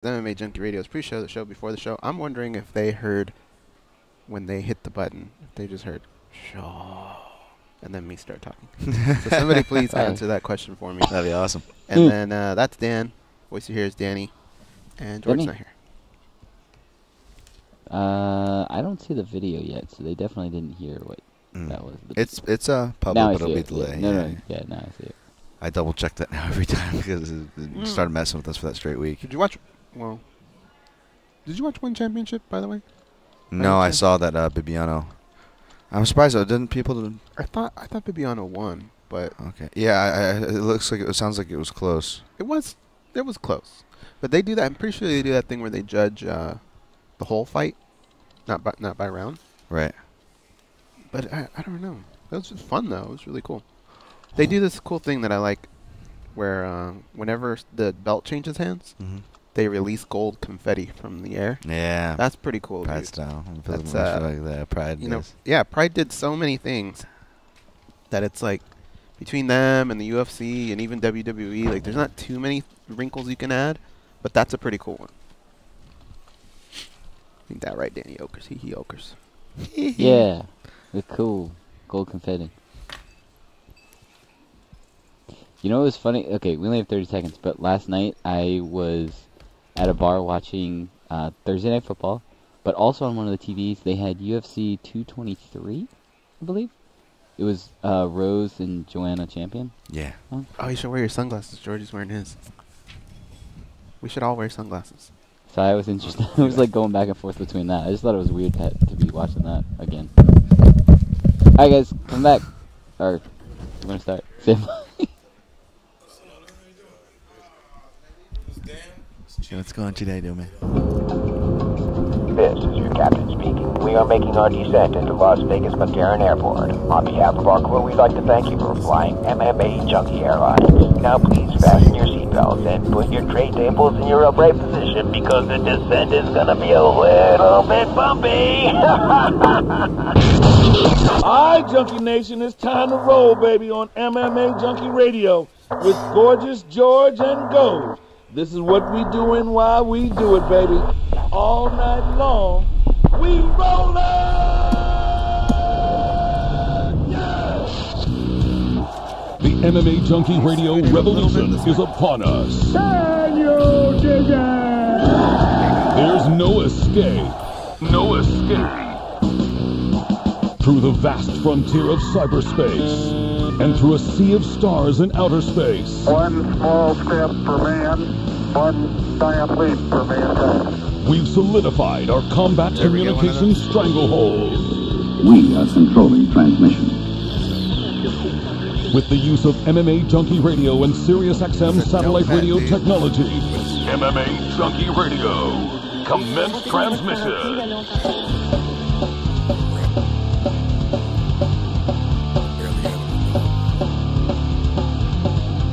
MMAjunkie Radio's pre-show, the show before the show. I'm wondering if they heard when they hit the button, if they just heard, show, and then me start talking. So somebody please answer that question for me. That'd be awesome. And then that's Dan. Voice you hear is Danny. And George's not here. I don't see the video yet, so they definitely didn't hear what that was. It's public, now but it'll be it. delayed. Yeah. No, now I see it. I double check that now every time because it started messing with us for that straight week. Did you watch? Well, did you watch One Championship, by the way? No, I saw that Bibiano. I'm surprised though. Didn't people? I thought Bibiano won, but okay. Yeah, it looks like it sounds like it was close. It was close, but they do that. I'm pretty sure they do that thing where they judge the whole fight, not by round. Right. But I don't know. It was just fun though. It was really cool. They do this cool thing that I like, where whenever the belt changes hands, they release gold confetti from the air. Yeah. That's pretty cool. Pride dude. style. That's like that. Pride. Yeah, Pride did so many things that it's like between them and the UFC and even WWE, like there's not too many wrinkles you can add, but that's a pretty cool one. I think that right, Danny Okers. He Okers. Yeah, it's cool. Gold confetti. You know what was funny? Okay, we only have 30 seconds, but last night I was at a bar watching Thursday Night Football, but also on one of the TVs they had UFC 223, I believe. It was Rose and Joanna Champion. Yeah. Huh? Oh, you should wear your sunglasses. Georgie's wearing his. We should all wear sunglasses. So I was interested. I was like going back and forth between that. I just thought it was weird to be watching that again. Alright guys, come back. Or, we're going to start. Say What's going on today, man? This is your captain speaking. We are making our descent into Las Vegas McCarran Airport. On behalf of our crew, we'd like to thank you for flying MMAjunkie Airlines. Now please fasten your seatbelts and put your tray tables in your upright position because the descent is going to be a little bit bumpy. Alright, Junkie Nation, it's time to roll, baby, on MMAjunkie Radio with Gorgeous George and Gold. This is what we doing while we do it, baby. All night long, we rollin'! Yeah! The MMAjunkie Radio revolution is upon us. Can you dig it? There's no escape. No escape. Through the vast frontier of cyberspace and through a sea of stars in outer space. One small step for man, one giant leap for mankind. We've solidified our combat communication stranglehold. We are controlling transmission. With the use of MMAjunkie Radio and SiriusXM satellite radio technology. MMAjunkie Radio. Commence transmission.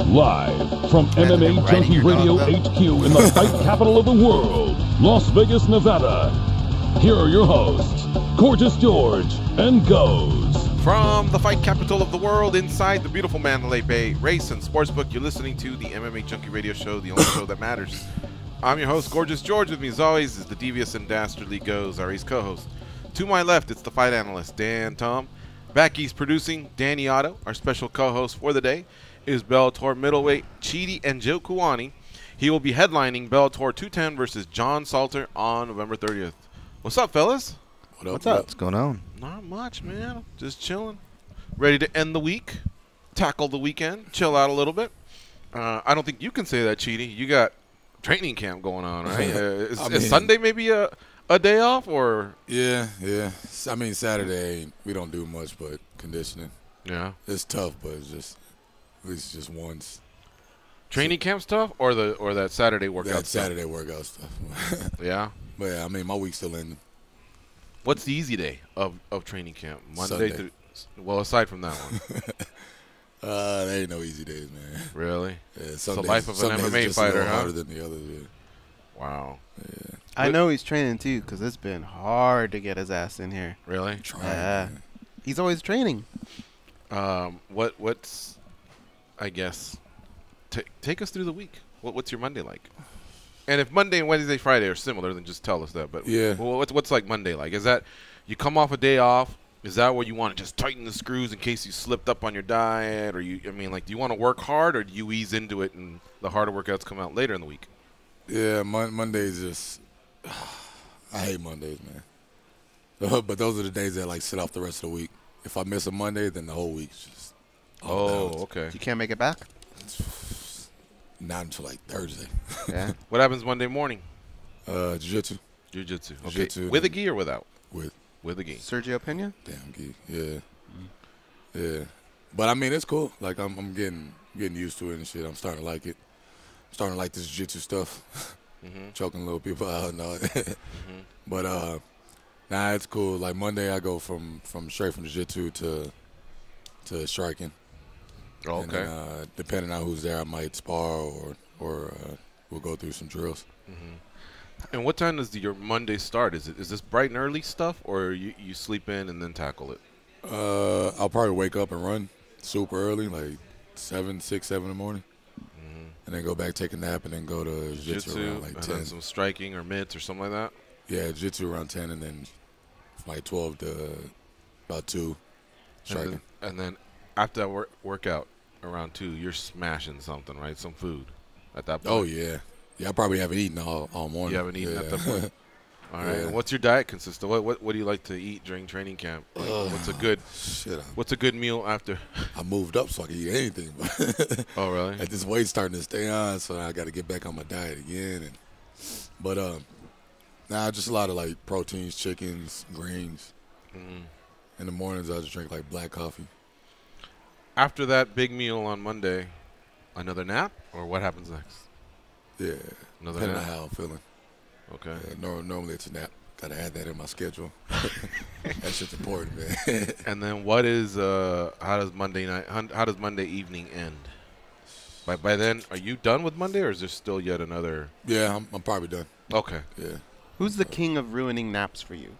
Live from MMAjunkie Radio HQ in the fight capital of the world, Las Vegas, Nevada. Here are your hosts, Gorgeous George and Goes. From the fight capital of the world inside the beautiful Mandalay Bay Race and Sportsbook, you're listening to the MMAjunkie Radio Show, the only show that matters. I'm your host, Gorgeous George. With me as always is the devious and dastardly Goes, our Ace co-host. To my left, it's the fight analyst, Dan Tom. Back east producing, Danny Otto. Our special co-host for the day is Bellator middleweight Chidi Njokuani. He will be headlining Bellator 210 versus John Salter on November 30th. What's up, fellas? What's up? What's going on? Not much, man. Just chilling. Ready to end the week, tackle the weekend, chill out a little bit. I don't think you can say that, Chidi. You got training camp going on, right? Is Sunday maybe a day off, or? Yeah. I mean, Saturday we don't do much but conditioning. Yeah. It's tough, but it's just at least just once. Training camp stuff, or that Saturday workout that stuff? Saturday workout stuff. Yeah. But yeah, I mean, my week's still ending. What's the easy day of training camp? Monday Sunday. through. Well, aside from that one. There ain't no easy days, man. Really? Yeah, it's the life of an MMA just fighter, a little huh? harder than the others. Yeah. Wow. Yeah. I know he's training too, because it's been hard to get his ass in here. Really? Yeah. He's always training. What's, I guess, take us through the week. What's your Monday like? And if Monday and Wednesday, Friday are similar, then just tell us that. But Yeah. well, what's like Monday like? Is that you come off a day off? Is that where you want to just tighten the screws in case you slipped up on your diet, or do you want to work hard, or do you ease into it and the harder workouts come out later in the week? Yeah, Mondays just I hate Mondays, man. But those are the days that like sit off the rest of the week. If I miss a Monday, then the whole week's just okay. You can't make it back? Not until like Thursday. Yeah. What happens Monday morning? Jiu-jitsu. Jiu-jitsu. Okay. Jiu-jitsu. With a gi or without? With a gi. Sergio Pena? Damn gi. Yeah. Yeah. But I mean, it's cool. Like I'm getting used to it and shit. I'm starting to like it. I'm starting to like this jiu-jitsu stuff. Choking little people out and all that. But nah, it's cool. Like Monday, I go from straight from jiu-jitsu to striking. Oh, okay. And then, depending on who's there, I might spar or we'll go through some drills. And what time does your Monday start? Is this bright and early stuff, or you sleep in and then tackle it? I'll probably wake up and run super early, like 6, 7 in the morning, and then go back, take a nap, and then go to jiu-jitsu around like 10. And then some striking or mitts or something like that? Yeah, jiu-jitsu around 10, and then from like 12 to about 2 striking. And then after that workout around 2, you're smashing something, right? Some food at that point. Oh, yeah. Yeah, I probably haven't eaten all morning. You haven't eaten at that point? All right. Yeah. And what's your diet consist of? What do you like to eat during training camp? Like, what's a good meal after? I moved up so I can eat anything. Oh, really? At this weight starting to stay on, so I got to get back on my diet again. But just a lot of like proteins, chickens, greens. In the mornings, I just drink like black coffee. After that big meal on Monday, another nap, or what happens next? Yeah, another depending nap? on how I'm feeling. Okay. Normally it's a nap. Got to add that in my schedule. That shit's important, man. And then what is how does Monday evening end? By then, are you done with Monday, or is there still yet another? Yeah, I'm probably done. Okay. Yeah. Who's the king of ruining naps for you?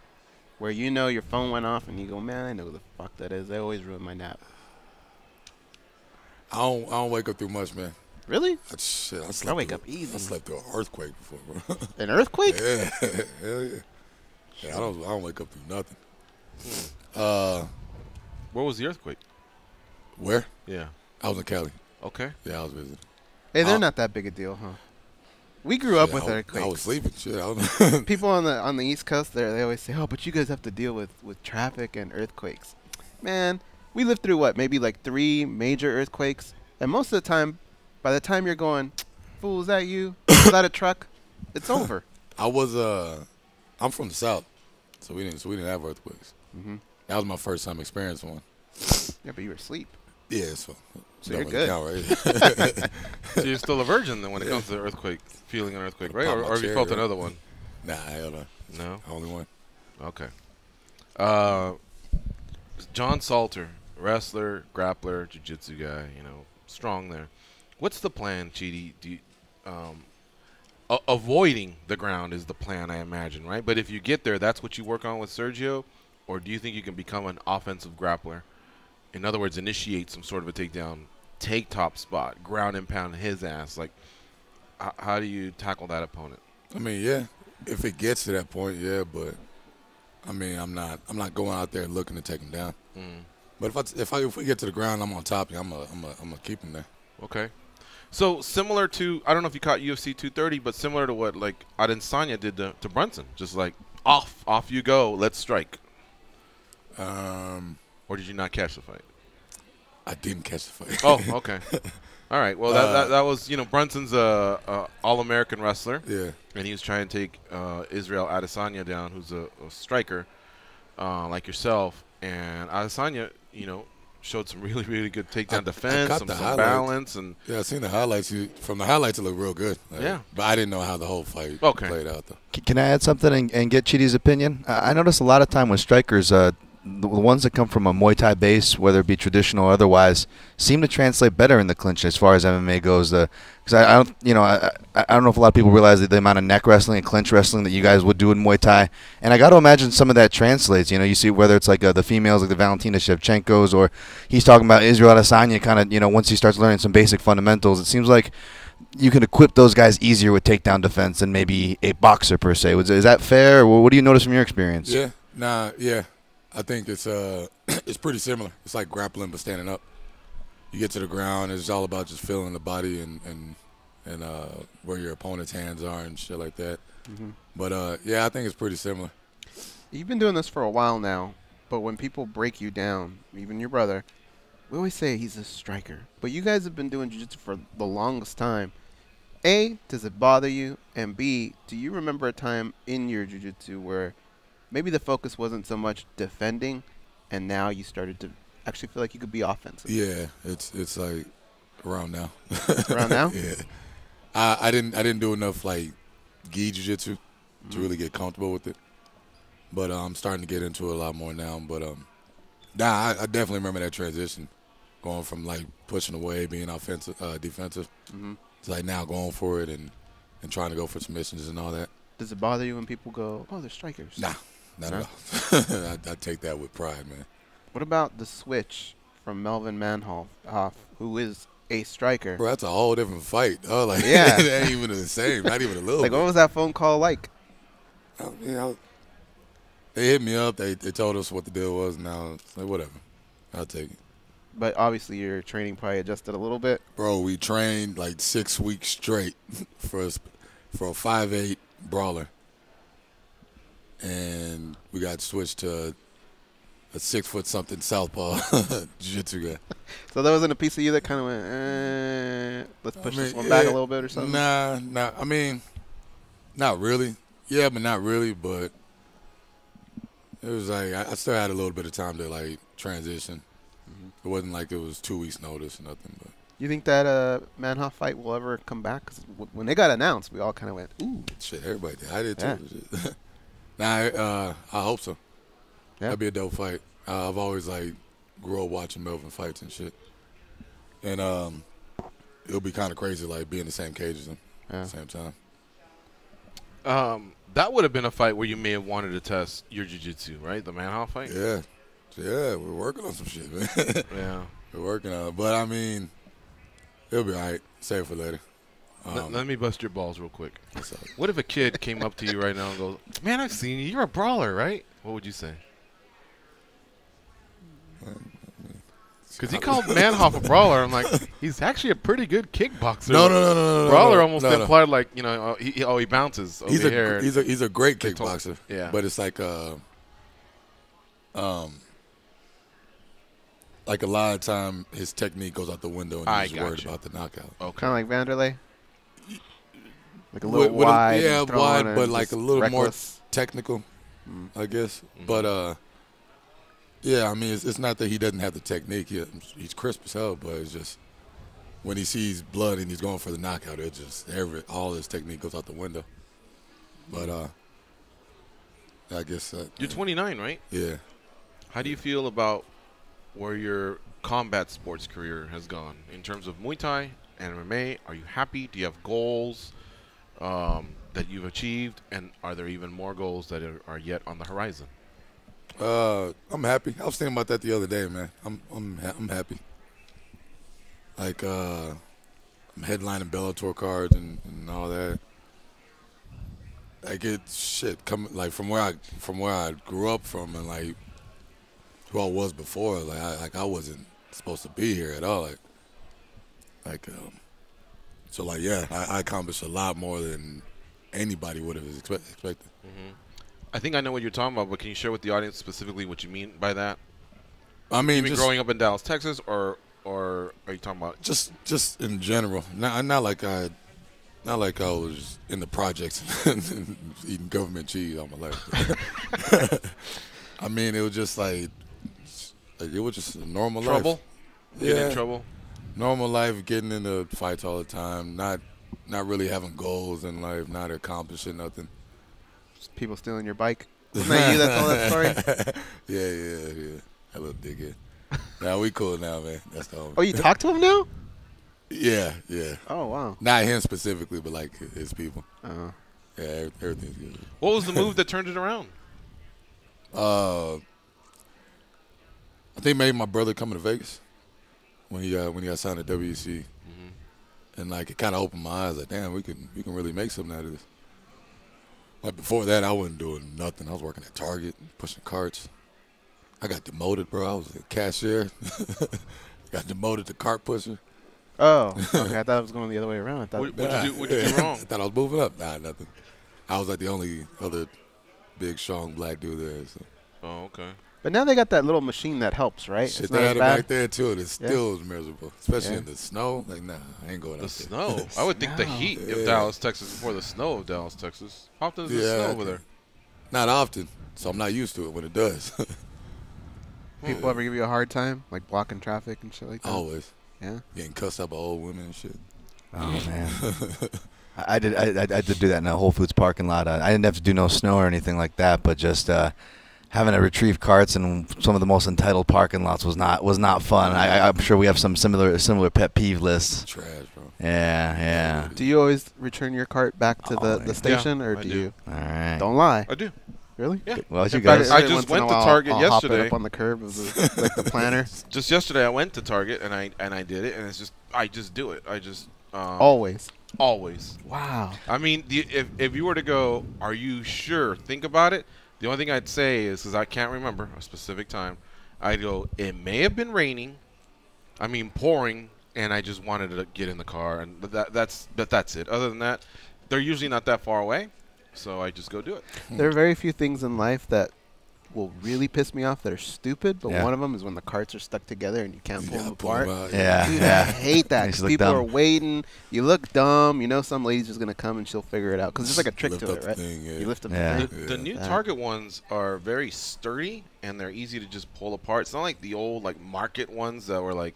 Where you know your phone went off and you go, man, I know who the fuck that is. They always ruin my nap. I don't wake up too much, man. Really? I wake up easy. I slept through an earthquake before, bro. An earthquake? Yeah, hell yeah. Yeah, I don't wake up through nothing. Where was the earthquake? Where? Yeah. I was in Cali. Okay. Yeah, I was visiting. Hey, they're not that big a deal, huh? We grew up with earthquakes. I was sleeping. Shit, people on the East Coast, they always say, "Oh, but you guys have to deal with traffic and earthquakes." Man, we lived through what, maybe like 3 major earthquakes, and most of the time, by the time you're going, "Fool, is that you? Is that a truck?" It's over. I'm from the South, so we didn't have earthquakes. That was my first time experiencing one. Yeah, but you were asleep. Yeah, so you're good. Count, right? So you're still a virgin then when it comes to earthquake, feeling an earthquake, right? Or have you felt another one? Nah, hell no. No? Only one. Okay. John Salter, wrestler, grappler, jiu-jitsu guy, strong there. What's the plan, Chidi? Do you, avoiding the ground is the plan, I imagine, right? But if you get there, that's what you work on with Sergio? Or do you think you can become an offensive grappler? In other words, initiate some sort of a takedown, take top spot, ground and pound his ass. Like, how do you tackle that opponent? I mean, yeah, if it gets to that point, yeah. But I mean, I'm not going out there looking to take him down. But if we get to the ground, I'm on top. I'm gonna keep him there. Okay. So similar to, I don't know if you caught UFC 230, but similar to what like Adesanya did to Brunson, just like off you go, let's strike. Or did you not catch the fight? I didn't catch the fight. Oh, okay. All right. Well, that was, Brunson's a All-American wrestler. Yeah. And he was trying to take Israel Adesanya down, who's a striker like yourself. And Adesanya, showed some really, really good takedown defense, some balance. Yeah, I seen the highlights. From the highlights, it looked real good. Yeah. But I didn't know how the whole fight played out, though. Can I add something and get Chidi's opinion? I notice a lot of time when strikers, the ones that come from a Muay Thai base, whether it be traditional or otherwise, seem to translate better in the clinch as far as MMA goes. Because I don't know if a lot of people realize the amount of neck wrestling and clinch wrestling that you guys would do in Muay Thai, and I got to imagine some of that translates. You see whether it's like the females like the Valentina Shevchenkos, or he's talking about Israel Adesanya, kind of once he starts learning some basic fundamentals, it seems like you can equip those guys easier with takedown defense than maybe a boxer per se. Is that fair? Or what do you notice from your experience? Yeah, I think it's it's pretty similar. It's like grappling but standing up. You get to the ground, it's all about just feeling the body and where your opponent's hands are and shit like that. Mm-hmm. But yeah, I think it's pretty similar. You've been doing this for a while now, but when people break you down, even your brother, we always say he's a striker. But you guys have been doing jiu-jitsu for the longest time. A, does it bother you? And B, do you remember a time in your jiu-jitsu where maybe the focus wasn't so much defending, and now you started to actually feel like you could be offensive? Yeah, it's like around now. Around now? Yeah. I didn't do enough like gi jiu-jitsu to really get comfortable with it. But I'm starting to get into it a lot more now. But I definitely remember that transition, going from like pushing away, being offensive, defensive, to like now going for it and trying to go for submissions and all that. Does it bother you when people go, "Oh, they're strikers"? Nah, not at all. I take that with pride, man. What about the switch from Melvin Manhoff, who is a striker? Bro, that's a whole different fight. Oh, like yeah, it ain't even the same. Not even a little. Like, bit. what was that phone call like? They hit me up. They told us what the deal was. Now it's like, whatever, I'll take it. But obviously your training probably adjusted a little bit. Bro, we trained like 6 weeks straight for a 5'8" brawler, and we got switched to a 6-foot-something southpaw jiu-jitsu guy. So there wasn't a piece of you that kind of went, let's push this one back a little bit or something? Nah. I mean, not really. Yeah, but not really. But it was like I still had a little bit of time to like transition. It wasn't like it was 2 weeks notice or nothing. But you think that Manhoff fight will ever come back? 'Cause when they got announced, we all kind of went, ooh. Shit, everybody did. I did too. Yeah. Nah, I hope so. Yeah. That'd be a dope fight. I've always like grew up watching Melvin fights and shit, and it'll be kind of crazy like being in the same cage as him at the same time. That would have been a fight where you may have wanted to test your jiu-jitsu, right? The Manhoff fight. Yeah, we're working on some shit, man. Yeah, we're working on it, but I mean, it'll be all right. Save it for later. Let me bust your balls real quick. What if a kid came up to you right now and goes, "Man, I've seen you. You're a brawler, right?" What would you say? Because he called Manhoff a brawler. I'm like, he's actually a pretty good kickboxer. No. Brawler almost implied like, you know, he bounces over here. He's a great kickboxer. Yeah. But it's like like a lot of time his technique goes out the window and he's worried about the knockout. Okay. Kind of like Vanderlei. Like a little wide. Yeah, wide, but like a little reckless. More technical, I guess. But yeah, I mean, it's not that he doesn't have the technique. He's crisp as hell, but it's just when he sees blood and he's going for the knockout, it just all his technique goes out the window. But I guess you're 29, right? Yeah. How do you feel about where your combat sports career has gone in terms of Muay Thai and MMA? Are you happy? Do you have goals that you've achieved, and are there even more goals that are yet on the horizon? I'm happy. I was thinking about that the other day, man. I'm happy. Like I'm headlining Bellator cards and all that. Like coming like from where I grew up from and like who I was before. Like I wasn't supposed to be here at all. So like yeah, I accomplished a lot more than anybody would have expected. Mm-hmm. I think I know what you're talking about, but can you share with the audience specifically what you mean by that? I mean, just growing up in Dallas, Texas, or are you talking about just in general? Not like I was in the projects eating government cheese all my life. I mean, it was just like it was just a normal trouble. Life. Getting in trouble. Normal life, getting into fights all the time, not really having goals in life, not accomplishing nothing. People stealing your bike. Isn't that you that told that story? Yeah. That little dickhead. Nah, we cool now, man. That's the only. Oh, you talk to him now? Yeah. Oh, wow. Not him specifically, but like his people. Uh-huh. Yeah, everything's good. What was the move that turned it around? I think maybe my brother coming to Vegas when he got signed to WEC, And like it kind of opened my eyes. Like, damn, we can really make something out of this. Like before that, I wasn't doing nothing. I was working at Target, pushing carts. I got demoted, bro. I was a cashier. Got demoted to cart pusher. Oh, okay. I thought it was going the other way around. I thought. What'd you do wrong? I thought I was moving up. Nah, nothing. I was like the only other big, strong black dude there. So. Oh, okay. But now they got that little machine that helps, right? Shit, It's they not had as it bad. back there too, and it still was miserable, especially in the snow. Like, nah, I ain't going out there. The snow. I would think the heat of Dallas, Texas, before the snow of Dallas, Texas. How often does it snow over there? Not often, so I'm not used to it when it does. People ever give you a hard time, like blocking traffic and shit like that? Always. Yeah. Getting cussed out by old women and shit. Oh man. I did do that in a Whole Foods parking lot. I didn't have to do no snow or anything like that, but just having to retrieve carts in some of the most entitled parking lots was not fun. I'm sure we have some similar pet peeve lists. Trash, bro. Yeah. Do you always return your cart back to the station, or do you? All right. Don't lie. I do. Really? Yeah. Well, you guys. I just went to Target I'll yesterday. Hop it up on the curb of the, like the planner. Just yesterday, I went to Target and I did it, and it's just I just do it. I just Always. Wow. I mean, if you were to go, are you sure? Think about it. The only thing I'd say is, because I can't remember a specific time, I'd go, it may have been raining, pouring, and I just wanted to get in the car, and that's it. Other than that, they're usually not that far away, so I just go do it. There are very few things in life that will really piss me off that are stupid, but one of them is when the carts are stuck together and you can't pull them apart. Dude, I hate that. People are waiting. You look dumb. You know some lady's just going to come and she'll figure it out. Because there's like a trick to it, right? You lift up the thing. The new Target ones are very sturdy, and they're easy to just pull apart. It's not like the old market ones that were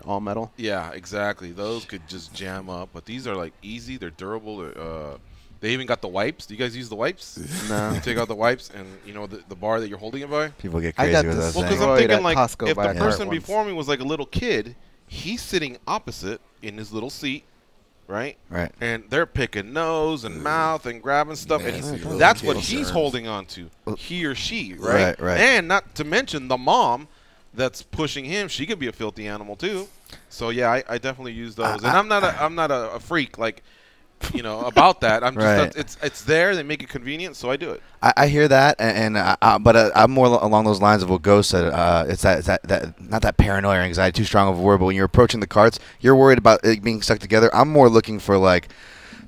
all metal. Yeah, exactly. Those could just jam up. But these are easy. They're durable. They even got the wipes. Do you guys use the wipes? No. You take out the wipes and, the bar that you're holding it by? People get crazy with that thing. Well, because I'm thinking, if the person before me was like a little kid, he's sitting opposite in his little seat, right? Right. And they're picking nose and mouth and grabbing stuff. And that's what he's holding on to, he or she, right? Right. And not to mention the mom that's pushing him. She could be a filthy animal, too. So, yeah, I definitely use those. And I'm not a freak, about that. I'm just it's there. They make it convenient, so I do it. I hear that, but I'm more along those lines of what Ghost said. It's that not that paranoia or anxiety, too strong of a word, but when you're approaching the carts, you're worried about it being stuck together. I'm more looking for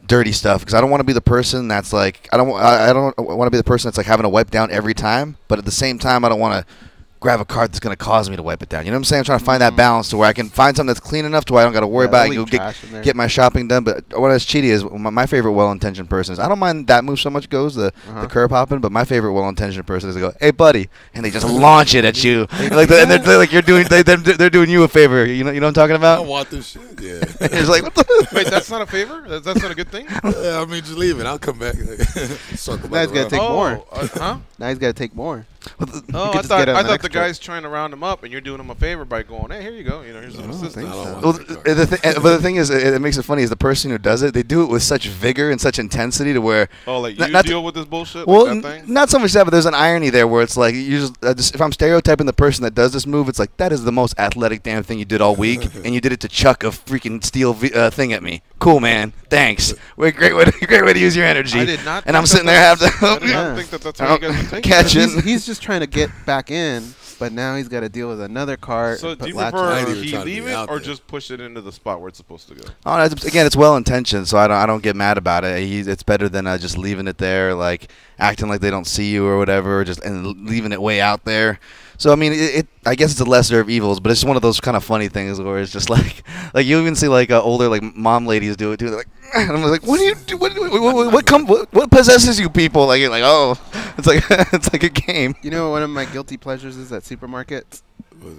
dirty stuff because I don't want to be the person that's I don't want to be the person that's having to wipe down every time, but at the same time I don't want to grab a cart that's going to cause me to wipe it down. You know what I'm saying? I'm trying to find that balance to where I can find something that's clean enough to where I don't got to worry about it. Get my shopping done. But what I was Chidi is my favorite well-intentioned person is I don't mind that move so much goes the curb hopping, but my favorite well-intentioned person is to go, hey buddy, and they just launch it at you, and they're doing you a favor. You know what I'm talking about? I want this shit. Yeah. It's what the? Wait, that's not a favor? That's not a good thing? Yeah, just leave it. I'll come back. Circle back. Now he's got to take more. Huh? Now he's got to take more. I thought the guy's trying to round him up, and you're doing him a favor by going, "Hey, here you go. Here's some assistance." But the thing is, it makes it funny is the person who does it, they do it with such vigor and such intensity to where. Oh, you deal with this bullshit. Well, that thing? Not so much that, but there's an irony there where it's you just if I'm stereotyping the person that does this move, it's that is the most athletic damn thing you did all week, and you did it to chuck a freaking steel thing at me. Cool, man. Thanks. Great way to use your energy. I did not. And I'm sitting there having to. I did not think that's how you guys are catch it. He's just trying to get back in, but now he's got to deal with another cart. So do you prefer he leave it or just push it into the spot where it's supposed to go? Oh, again, it's well intentioned, so I don't get mad about it. It's better than just leaving it there, acting like they don't see you or whatever, and leaving it way out there. So I mean, I guess it's a lesser of evils, but it's just one of those kind of funny things where it's just you even see older mom ladies do it too. They're and I'm what do you do? What possesses you people? You're oh, it's it's like a game. You know, one of my guilty pleasures is at supermarkets.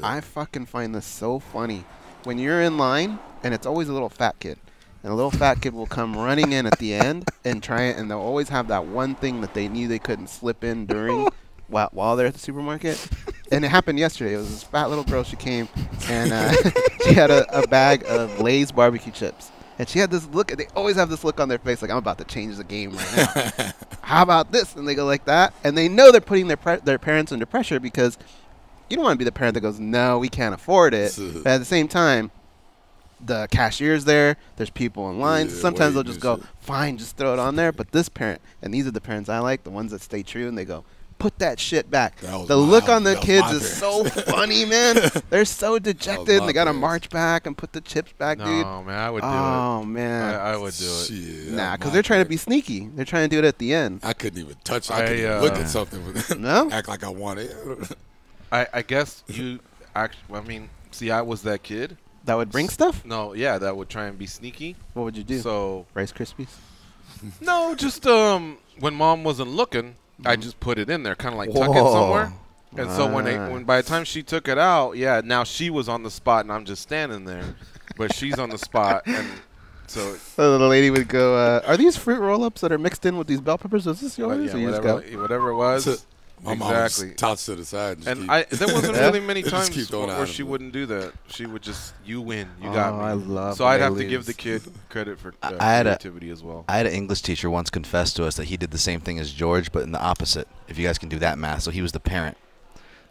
I fucking find this so funny. When you're in line, and it's always a little fat kid, and a little fat kid will come running in at the end and try it, and they'll always have that one thing that they knew they couldn't slip in during. While they're at the supermarket. And it happened yesterday. It was this fat little girl. She came, and she had a bag of Lay's barbecue chips. And she had this look. They always have this look on their face I'm about to change the game right now. How about this? And they go like that. And they know they're putting their parents under pressure because you don't want to be the parent that goes, no, we can't afford it. But at the same time, the cashier's there. There's people in line. Yeah, Sometimes they'll waiting just and go, shit. fine, just throw it on there. But this parent, and these are the parents I like, the ones that stay true, and they go, put that shit back. The look on the kids is so funny, man. They're so dejected, and they got to march back and put the chips back, dude. No, man, I would do it. Oh, man. I would do it. Shit, Nah, because they're trying to be sneaky. They're trying to do it at the end. I couldn't even touch it. I couldn't even look at something. No? Act like I want it. I guess you actually, I mean, see, I was that kid. That would bring stuff? No, yeah, that would try and be sneaky. What would you do? So Rice Krispies? No, just when mom wasn't looking, I just put it in there, kind of like tuck it somewhere. And so when by the time she took it out, yeah, now she was on the spot and I'm just standing there, but she's on the spot, and so the little lady would go, "Are these fruit roll-ups that are mixed in with these bell peppers? Is this yours?" yeah, or you whatever, just go, whatever it was. My mom was tossed to the side. And there wasn't really many Just times throwing where out she of it. wouldn't do that. She would just, you win, you got me. I love so I'd when have they to give lose. the kid credit for I had creativity as well. I had an English teacher once confess to us that he did the same thing as George, but in the opposite. If you guys can do that math, so he was the parent.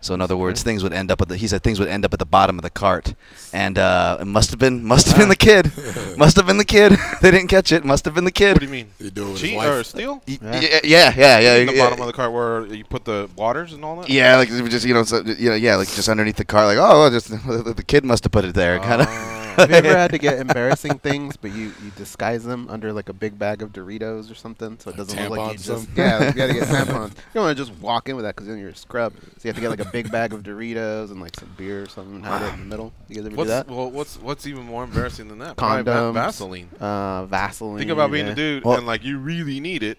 So in other words, things would end up at he said things would end up at the bottom of the cart, and it must have been the kid, must have been the kid. They didn't catch it. Must have been the kid. What do you mean? You do it with Cheat his wife. or steal? Yeah. In the bottom of the cart where you put the waters and all that? Yeah, like just like just underneath the cart, like just the kid must have put it there, kind of. Have you ever had to get embarrassing things, but you disguise them under like a big bag of Doritos or something, so it doesn't look like you just you gotta get tampons. You don't want to just walk in with that because then you're a scrub. So you have to get like a big bag of Doritos and like some beer or something and hide it in the middle. You guys ever do that? Well, what's even more embarrassing than that? Condoms, Vaseline. Vaseline. Think about being a dude Well, and like you really need it,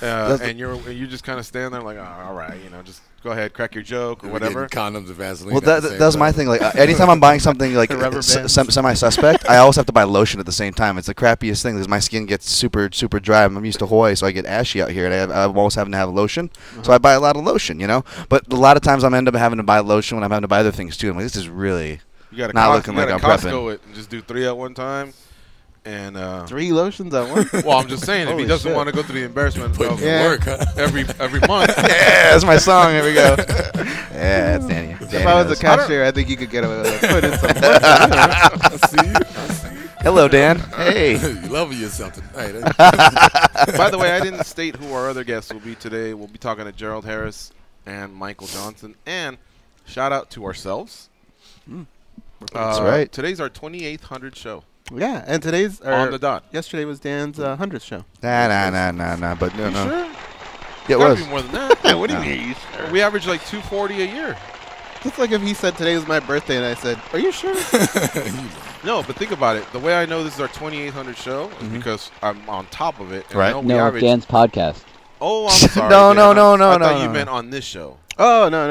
and you just kind of stand there like, oh, all right, just go ahead, crack your joke or whatever. Condoms and Vaseline. Well, that's my thing. Like anytime I'm buying something like semi-suspect, I always have to buy lotion at the same time. It's the crappiest thing because my skin gets super dry. I'm used to Hawaii, so I get ashy out here, and I'm always having to have lotion. So I buy a lot of lotion, But a lot of times I'm end up having to buy lotion when I'm having to buy other things too. I'm like, this is really not looking like I'm prepping. Costco it and just do 3 at one time. And 3 lotions at once. Well, I'm just saying, if he doesn't want to go through the embarrassment of work, huh? every month. Yeah, that's my song. Here we go. Yeah, that's Danny. If I was a cashier, I think you could get put in some. I see you. Hello, Dan. Hey. You loving yourself tonight. By the way, I didn't state who our other guests will be today. We'll be talking to Gerald Harris and Michael Johnson. And shout out to ourselves. That's right. Today's our 2800 show. Yeah, and today's on the dot. Yesterday was Dan's 100th show. Nah. But no. Sure? Yeah, it Gotta was. be more than that. What do you mean? Sure? We average like 240 a year. It's like if he said today was my birthday and I said, "Are you sure?" No, but think about it. The way I know this is our 2800 show is because I'm on top of it. And Right. I know we No, average. Dan's podcast. Oh, I'm sorry. No, Dan. no, I thought no. you meant on this show. Oh no.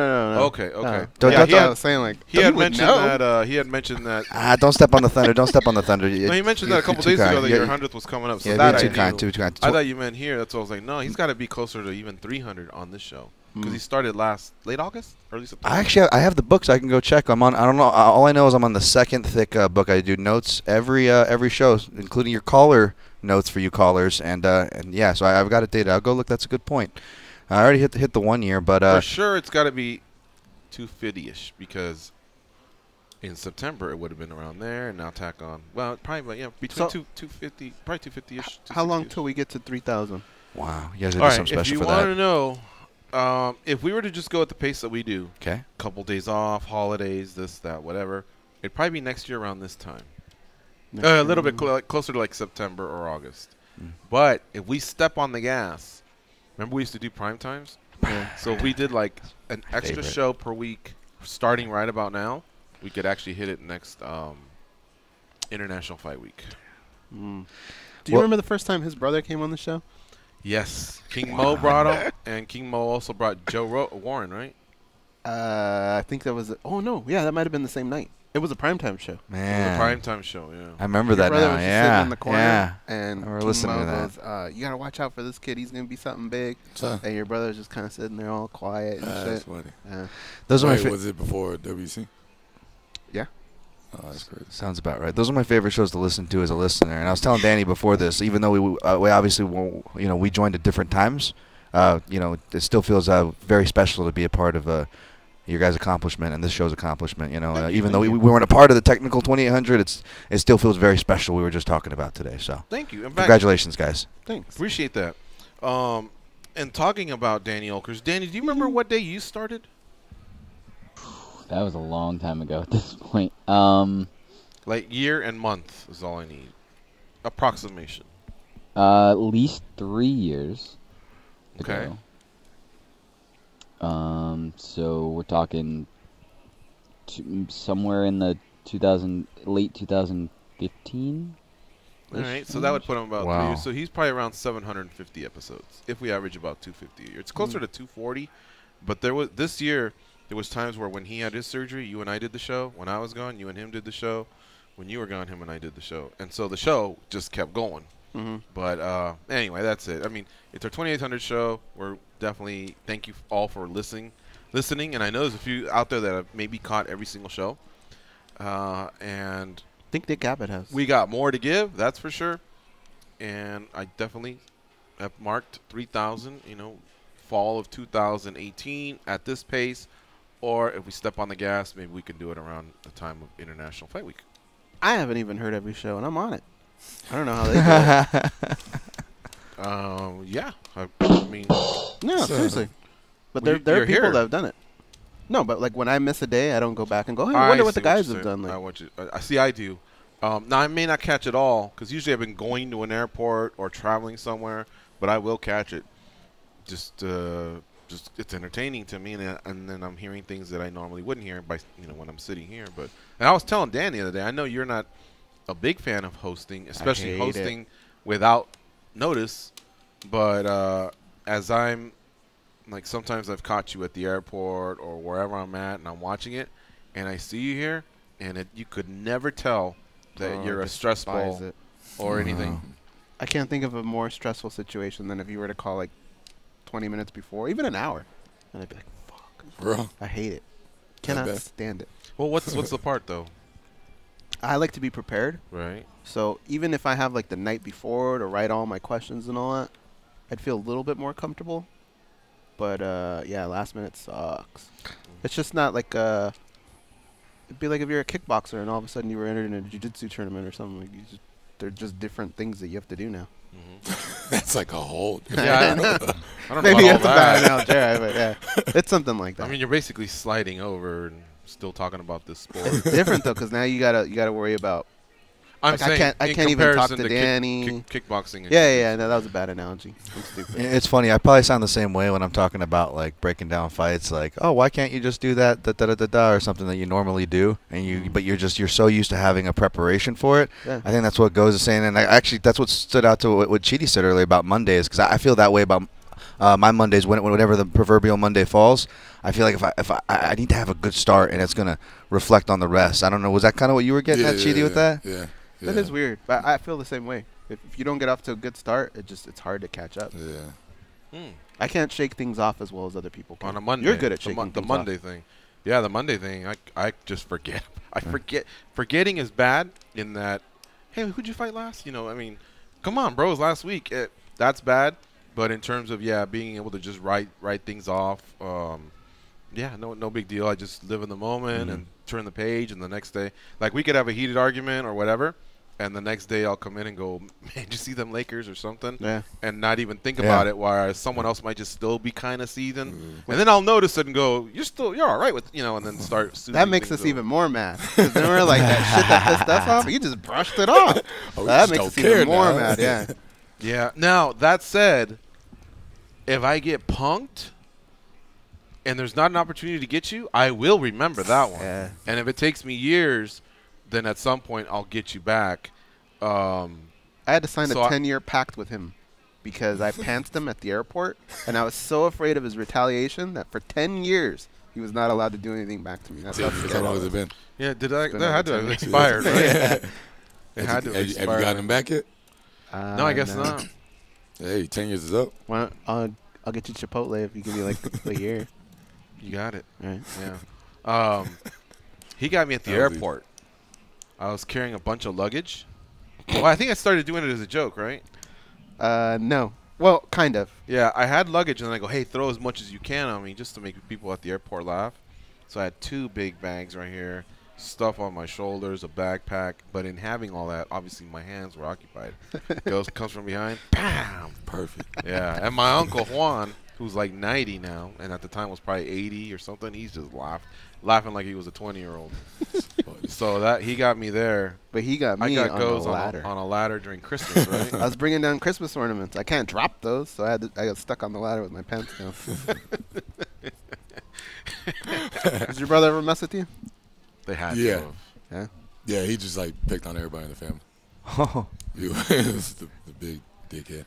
Okay. No. Yeah, I was saying like he had mentioned that. He had mentioned that. Don't step on the thunder. Don't step on the thunder. No, he mentioned that a couple days ago that your 100th was coming up. So yeah, that too I kind. knew. Too kind. I thought you meant here. That's what I was like. No, he's got to be closer to even 300 on this show because he started late August, early September. I have the book, so I can go check. I'm on. I don't know. All I know is I'm on the second thick book. I do notes every show, including your caller notes for you callers, and yeah. So I've got it dated. I'll go look. That's a good point. I already hit the 1 year, but for sure it's got to be 250-ish because in September it would have been around there, and now tack on. Well, probably between 250, probably 250-ish. How long till we get to 3,000? Wow, you guys are All doing right, something if special you for that. want to know, if we were to just go at the pace that we do, Okay. couple days off, holidays, this, that, whatever, it'd probably be next year around this time. A little bit closer to like September or August. But if we step on the gas, remember we used to do prime times? Yeah. So if we did like an extra show per week starting right about now, we could actually hit it next International Fight Week. Do you remember the first time his brother came on the show? Yes. King Mo brought him, and King Mo also brought Joe Warren, right? I think that was that might have been the same night. It was a primetime show. Man, It was a primetime show, yeah. I remember Your that brother now. was just sitting in the corner, Yeah. and I remember King listening Mo to that. goes, you gotta watch out for this kid. He's gonna be something big. So, And your brother's just kind of sitting there all quiet and that's shit. funny. Yeah. Those are my Was it before WC? Yeah. Oh, that's crazy. Sounds about right. Those are my favorite shows to listen to as a listener. And I was telling Danny before this, even though we obviously we joined at different times, it still feels very special to be a part of your guys' accomplishment and this show's accomplishment. Even though we weren't a part of the technical 2800, it still feels very special. We were just talking about today. So thank you. In fact, congratulations, guys. Thanks. Appreciate that. And talking about Danny Olkers, Danny, do you remember what day you started? That was a long time ago at this point. Like year and month is all I need. Approximation. At least 3 years. Okay. So we're talking somewhere in the late 2015. All right, so that would put him about 3 Wow. years. So he's probably around 750 episodes, if we average about 250 a year. It's closer to 240, but this year there was times where when he had his surgery, you and I did the show. When I was gone, you and him did the show. When you were gone, him and I did the show. And so the show just kept going. Mm-hmm. But anyway, that's it. I mean, it's our 2800 show. We're definitely thank you all for listening. And I know there's a few out there that have maybe caught every single show. And I think Dick Abbott has. we got more to give, that's for sure. And I definitely have marked 3,000, fall of 2018 at this pace. Or if we step on the gas, maybe we can do it around the time of International Fight Week. I haven't even heard every show, and I'm on it. I don't know how they do it. Yeah. I mean, No, seriously. But Well, there you're are people here. that have done it. No, but like when I miss a day, I don't go back and go, hey, I wonder what the see guys you're have saying. done. I Like, want you. I see. I do. Now I may not catch it all because usually I've been going to an airport or traveling somewhere, but I will catch it. Just it's entertaining to me, and then I'm hearing things that I normally wouldn't hear by when I'm sitting here. And I was telling Dan the other day, I know you're not a big fan of hosting, especially hate hosting without notice. But as I'm like, sometimes I've caught you at the airport or wherever I'm at, and I'm watching it, and I see you here, and you could never tell that you're a stress despise ball it. or anything. I can't think of a more stressful situation than if you were to call like 20 minutes before, even an hour, and I'd be like, fuck. Bro. I hate it. Cannot bad. stand it. Well, what's the part though? I like to be prepared. Right. So even if I have like the night before to write all my questions and all that, I'd feel a little bit more comfortable. But yeah, last minute sucks. It's just not like it'd be like if you're a kickboxer and all of a sudden you were entered in a jiu-jitsu tournament or something. Like they're just different things that you have to do now. That's like a whole. Yeah, I don't know Maybe about that's a all bad that. analogy, but yeah, it's something like that. I mean, you're basically sliding over and still talking about this sport. It's different though, because now you gotta worry about. I'm Like, saying I in can't even talk comparison to kick- Danny. kickboxing. And Yeah, no, that was a bad analogy. I'm stupid. It's funny. I probably sound the same way when I'm talking about like breaking down fights. Like, oh, why can't you just do that, or something that you normally do, and but you're so used to having a preparation for it. Yeah. I think that's what Goes is saying, and actually that's what stood out to what Chidi said earlier about Mondays, because I feel that way about my Mondays. Whenever the proverbial Monday falls, I feel like if I need to have a good start, and it's gonna reflect on the rest. I don't know. Was that kind of what you were getting at, Chidi, with that? Yeah. That is weird, but I feel the same way. If you don't get off to a good start, it's hard to catch up. Yeah. I can't shake things off as well as other people can. On a Monday. You're good at shaking the things Monday off. thing. Yeah, the Monday thing. I just forget. I forget. Forgetting is bad in that. Hey, who'd you fight last? I mean, come on, bro. It was last week. That's bad. But in terms of being able to just write things off. No big deal. I just live in the moment and turn the page, and the next day, like we could have a heated argument or whatever, and the next day I'll come in and go, man, did you see them Lakers or something? Yeah. And not even think about it, whereas someone else might just still be kind of seething, and then I'll notice it and go, you're all right with, and then start. That makes us even more mad, because then we're like, that shit that pissed us off, you just brushed it off. That makes us even more mad. Yeah. Yeah. Now that said, if I get punked and there's not an opportunity to get you, I will remember that one. Yeah. And if it takes me years, then at some point I'll get you back. I had to sign So a 10-year pact with him because I pantsed him at the airport, and I was so afraid of his retaliation that for 10 years he was not allowed to do anything back to me. That's how How long has it been? Yeah, been that over had to 10 have years. expired, right? It had to Have have you expired. gotten him back yet? No, I guess not. Hey, 10 years is up. Well, I'll get you Chipotle if you give me like a year. You got it. All right. Yeah. He got me at the That was airport. I was carrying a bunch of luggage. Well, I think I started doing it as a joke, right? No. Well, kind of. Yeah, I had luggage, and then I go, hey, throw as much as you can on me just to make people at the airport laugh. So I had 2 big bags right here, stuff on my shoulders, a backpack. But in having all that, obviously my hands were occupied. Comes from behind, bam! Perfect. Yeah, and my uncle Juan, who's like 90 now, and at the time was probably 80 or something, he's just laughing like he was a 20-year-old. So that he got me there. But he got me I got on goes a ladder. on a ladder during Christmas, right? I was bringing down Christmas ornaments. I can't drop those, so I got stuck on the ladder with my pants down. Does your brother ever mess with you? They had to. Yeah. Yeah. Yeah, he just like picked on everybody in the family. Oh. He was the big dickhead.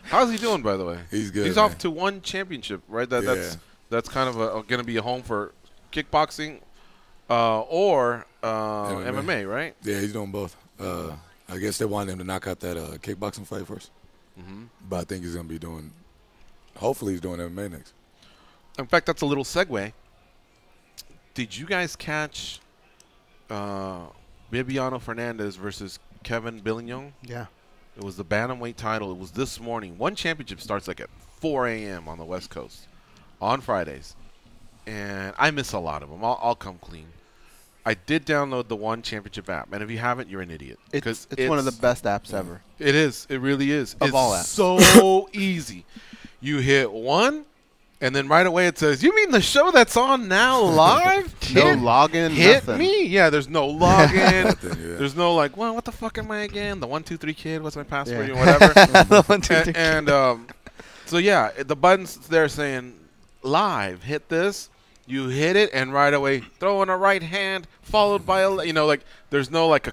How's he doing, by the way? He's good. He's man. off to 1 championship, right? That's kind of going to be a home for kickboxing or MMA, right? Yeah, he's doing both. I guess they wanted him to knock out that kickboxing fight first. Mm-hmm. But I think he's going to be doing – hopefully he's doing MMA next. In fact, that's a little segue. Did you guys catch Bibiano Fernandez versus Kevin Billignon? Yeah. It was the bantamweight title. It was this morning. 1 championship starts like at 4 a.m. on the West Coast on Fridays. And I miss a lot of them. I'll come clean. I did download the 1 championship app. And if you haven't, you're an idiot. It's one of the best apps ever. It is. It really is. Of all apps. So easy. You hit 1, and then right away it says, you mean the show that's on now live? No login, Hit nothing. me. Yeah, there's no login. Nothing, yeah. There's no like, well, what the fuck am I again? The 123 kid, what's my password? Yeah. Whatever. The 123 and so, yeah, the button's there saying live. Hit this. You hit it, and right away throw in a right hand followed by a, like there's no like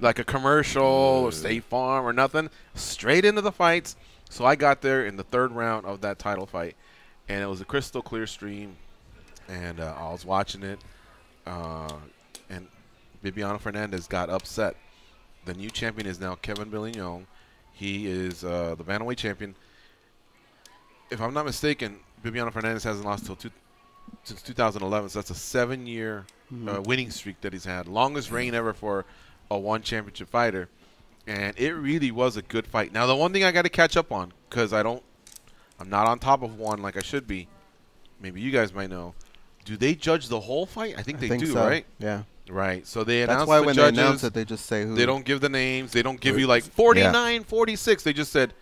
a commercial or State Farm or nothing. Straight into the fights. So I got there in the 3rd round of that title fight, and it was a crystal clear stream, and I was watching it, and Bibiano Fernandez got upset. The new champion is now Kevin Billignon. He is the bantamweight champion. If I'm not mistaken, Bibiano Fernandez hasn't lost since 2011, so that's a 7-year winning streak that he's had. Longest reign ever for a 1 championship fighter. And it really was a good fight. Now, the one thing I got to catch up on, because I'm not on top of 1 like I should be. Maybe you guys might know. Do they judge the whole fight? I think they do, so. right? Yeah. Right. So they announce That's why the when judges. they announce it, they just say who. They don't give the names. They don't give you like 49, 46. They just said,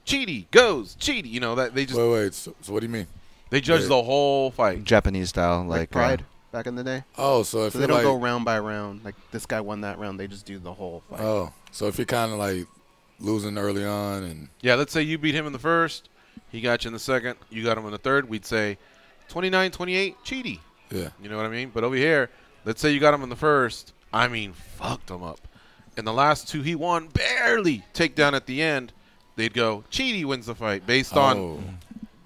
Chidi goes, Chidi. That they just. Wait. So what do you mean? They judge the whole fight. Japanese style, like Pride back in the day. Oh, so if they don't go round by round. Like this guy won that round. They just do the whole fight. Oh, so if you're kind of like losing early on and. Yeah, let's say you beat him in the 1st. He got you in the 2nd. You got him in the 3rd. We'd say 29-28, Chidi. Yeah. You know what I mean? But over here, let's say you got him in the 1st. I mean, fucked him up. In the last 2, he won barely. Takedown at the end. They'd go, Chidi wins the fight based on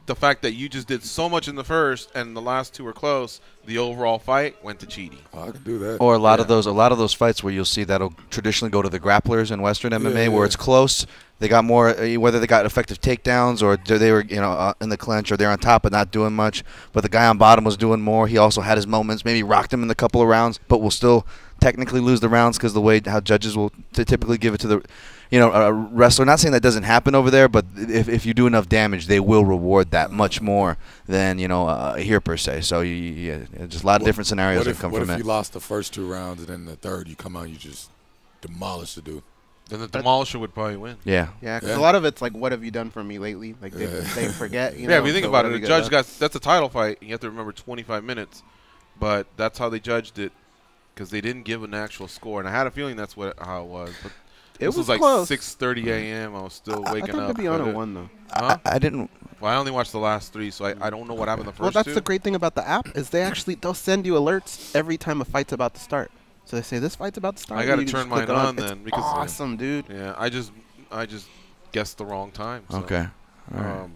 the fact that you just did so much in the 1st and the last 2 were close. The overall fight went to Chidi. Oh, I can do that. Or a lot of those fights where you'll see that'll traditionally go to the grapplers in Western MMA, where it's close. They got more, whether they got effective takedowns or they were in the clinch or they're on top but not doing much. But the guy on bottom was doing more. He also had his moments. Maybe rocked him in a couple of rounds, but will still technically lose the rounds because the way how judges will typically give it to the a wrestler. Not saying that doesn't happen over there, but if you do enough damage, they will reward that much more than here per se. So just a lot of different scenarios that come from it. What if you lost the first 2 rounds and then the 3rd you come out and you just demolish the dude? Then the demolisher would probably win. Yeah. Yeah, because a lot of it's like, what have you done for me lately? Like they forget. Yeah, if you think about it, the judge that's a title fight. You have to remember 25 minutes, but that's how they judged it because they didn't give an actual score. And I had a feeling that's how it was. But it was like close. 6:30 a.m. I was still waking up. I think Bibiano won though. I didn't. Well, I only watched the last 3, so I don't know what happened the first 2. Well, that's the great thing about the app is they'll send you alerts every time a fight's about to start. So they say this fight's about to start. I got to turn mine on then because awesome, dude. Yeah, I just guessed the wrong time. So. Okay. All right.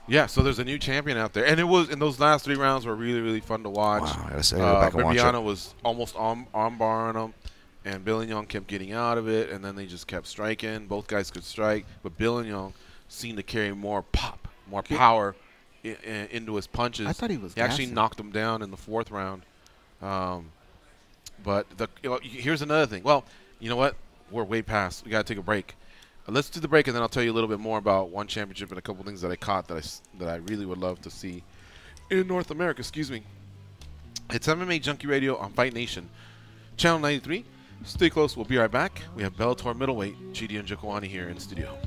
Yeah, so there's a new champion out there, and those last 3 rounds were really, really fun to watch. Wow, I gotta say, go back and watch it. Bibiano was almost arm-barring him, and Billignon kept getting out of it, and then they just kept striking. Both guys could strike, but Billignon seemed to carry more pop, more power into his punches. I thought he was. He actually knocked him down in the 4th round. But here's another thing. Well, you know what? We're way past. We got to take a break. Let's do the break, and then I'll tell you a little bit more about 1 championship and a couple things that I caught that I really would love to see. in North America, excuse me. It's MMA Junkie Radio on Fight Nation, Channel 93. Stay close. We'll be right back. We have Bellator middleweight Chidi Njokuani here in studio.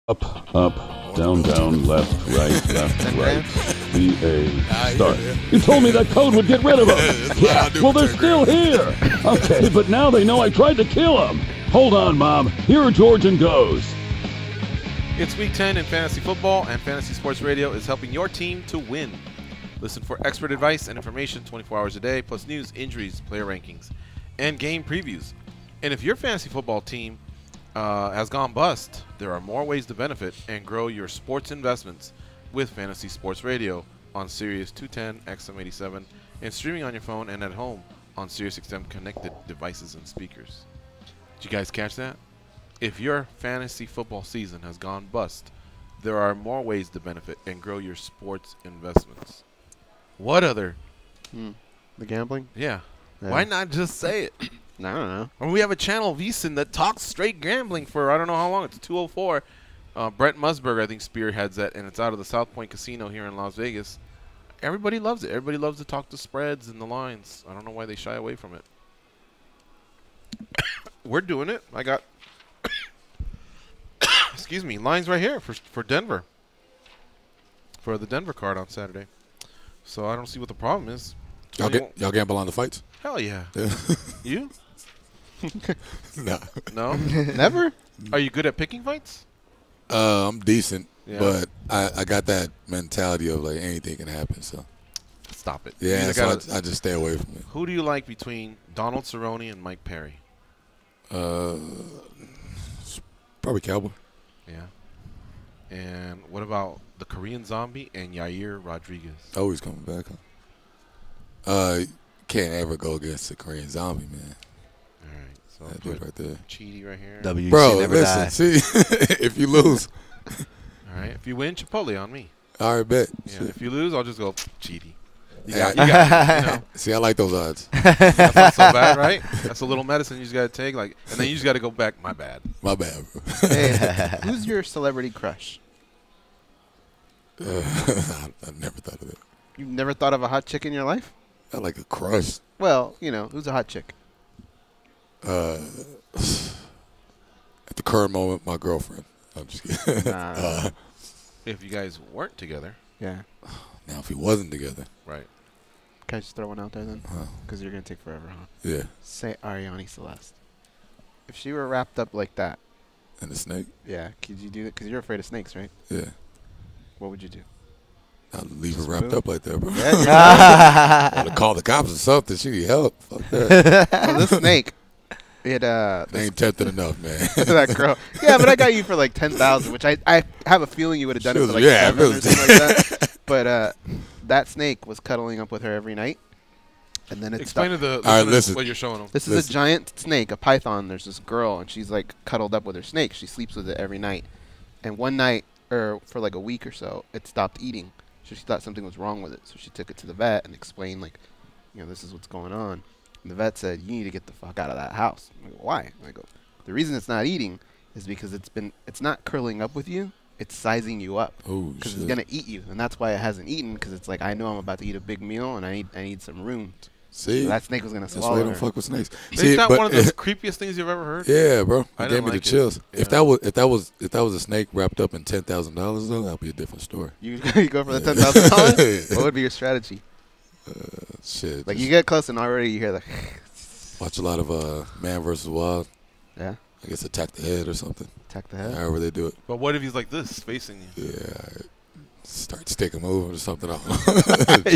Up, up, down, down, left, right, BA, start. You told me that code would get rid of them. Yeah, well, they're still here. Okay, but now they know I tried to kill them. Hold on, Mom. Here are George and Goes. It's Week 10 in fantasy football, and Fantasy Sports Radio is helping your team to win. Listen for expert advice and information 24 hours a day, plus news, injuries, player rankings, and game previews. And if your fantasy football team has gone bust, there are more ways to benefit and grow your sports investments with Fantasy Sports Radio on Sirius 210 XM87 and streaming on your phone and at home on Sirius XM connected devices and speakers. Did you guys catch that? If your fantasy football season has gone bust, there are more ways to benefit and grow your sports investments. What other? The gambling? Yeah. Why not just say it? I don't know. I mean, we have a channel, VSiN, that talks straight gambling for I don't know how long. It's 204. Brett Musburger, I think, spearheads that, and it's out of the South Point Casino here in Las Vegas. Everybody loves it. Everybody loves to talk the spreads and the lines. I don't know why they shy away from it. We're doing it. I got, excuse me, lines right here for Denver. For the Denver card on Saturday. So I don't see what the problem is. Y'all gamble on the fights? Hell yeah. You? No. No? Never? Are you good at picking fights? I'm decent, Yeah. but I got that mentality of like anything can happen. So Stop it. yeah, You so gotta- I just stay away from it. Who do you like between Donald Cerrone and Mike Perry? Probably Cowboy. Yeah. And what about the Korean Zombie and Yair Rodriguez? Oh, he's coming back. Huh? Can't ever go against the Korean Zombie, man. All right. So That put dude right there. Chidi right here. WC Bro, never listen, die. see, if you lose, All right. If you win, Chipotle on me. I already bet. Yeah. Shit. If you lose, I'll just go Chidi. You Yeah. got it, you know. See, I like those odds. That's not so bad, right? That's a little medicine you just got to take, like, and then you just got to go back. My bad. My bad, bro. Hey, who's your celebrity crush? I never thought of that. You've never thought of a hot chick in your life? I like a crush. Well, you know, who's a hot chick? At the current moment, my girlfriend. I'm just kidding. Nah. If you guys weren't together, Yeah. Now, if we wasn't together, right? Can I just throw one out there then? Because you're going to take forever, huh? yeah, Say Ariane Celeste. If she were wrapped up like that, and the snake, yeah, could you do it? Because you're afraid of snakes, right? yeah, What would you do? I'd leave her Just wrapped move. up like that, bro. Yeah, I would call the cops or something. She need help. Fuck that. well, this snake, it They ain't tempting enough, man. that girl. Yeah, but I got you for like 10,000, which I have a feeling you would have done it for like Yeah, 7 or something like that. But that snake was cuddling up with her every night, and then it Explain to the All right, listeners listen. what you're showing them. This is a giant snake, a python. There's this girl, and she's like cuddled up with her snake. She sleeps with it every night. And one night, or for like a week or so, it stopped eating. So she thought something was wrong with it. So she took it to the vet and explained, like, you know, this is what's going on. And the vet said, you need to get the fuck out of that house. I go, why? I go, the reason it's not eating is because it's not curling up with you. It's sizing you up. Oh, Because it's shit. going to eat you. And that's why it hasn't eaten, because it's like, I know I'm about to eat a big meal, and I need some room. See, So that snake was going to that's why swallow I her. don't fuck with snakes. It's See, not but- one of the creepiest things you've ever heard. Yeah, bro. I It didn't gave me like the it. chills. Yeah. If that was a snake wrapped up in $10,000 though, that'd be a different story. You go for the $10,000? Yeah. What would be your strategy? Shit. Like, just you get close and already you hear the... watch a lot of Man vs. Wild. Yeah? I guess attack the head or something. Attack the head? However they do it. But what if he's like this, facing you? Yeah. Start sticking move or something. You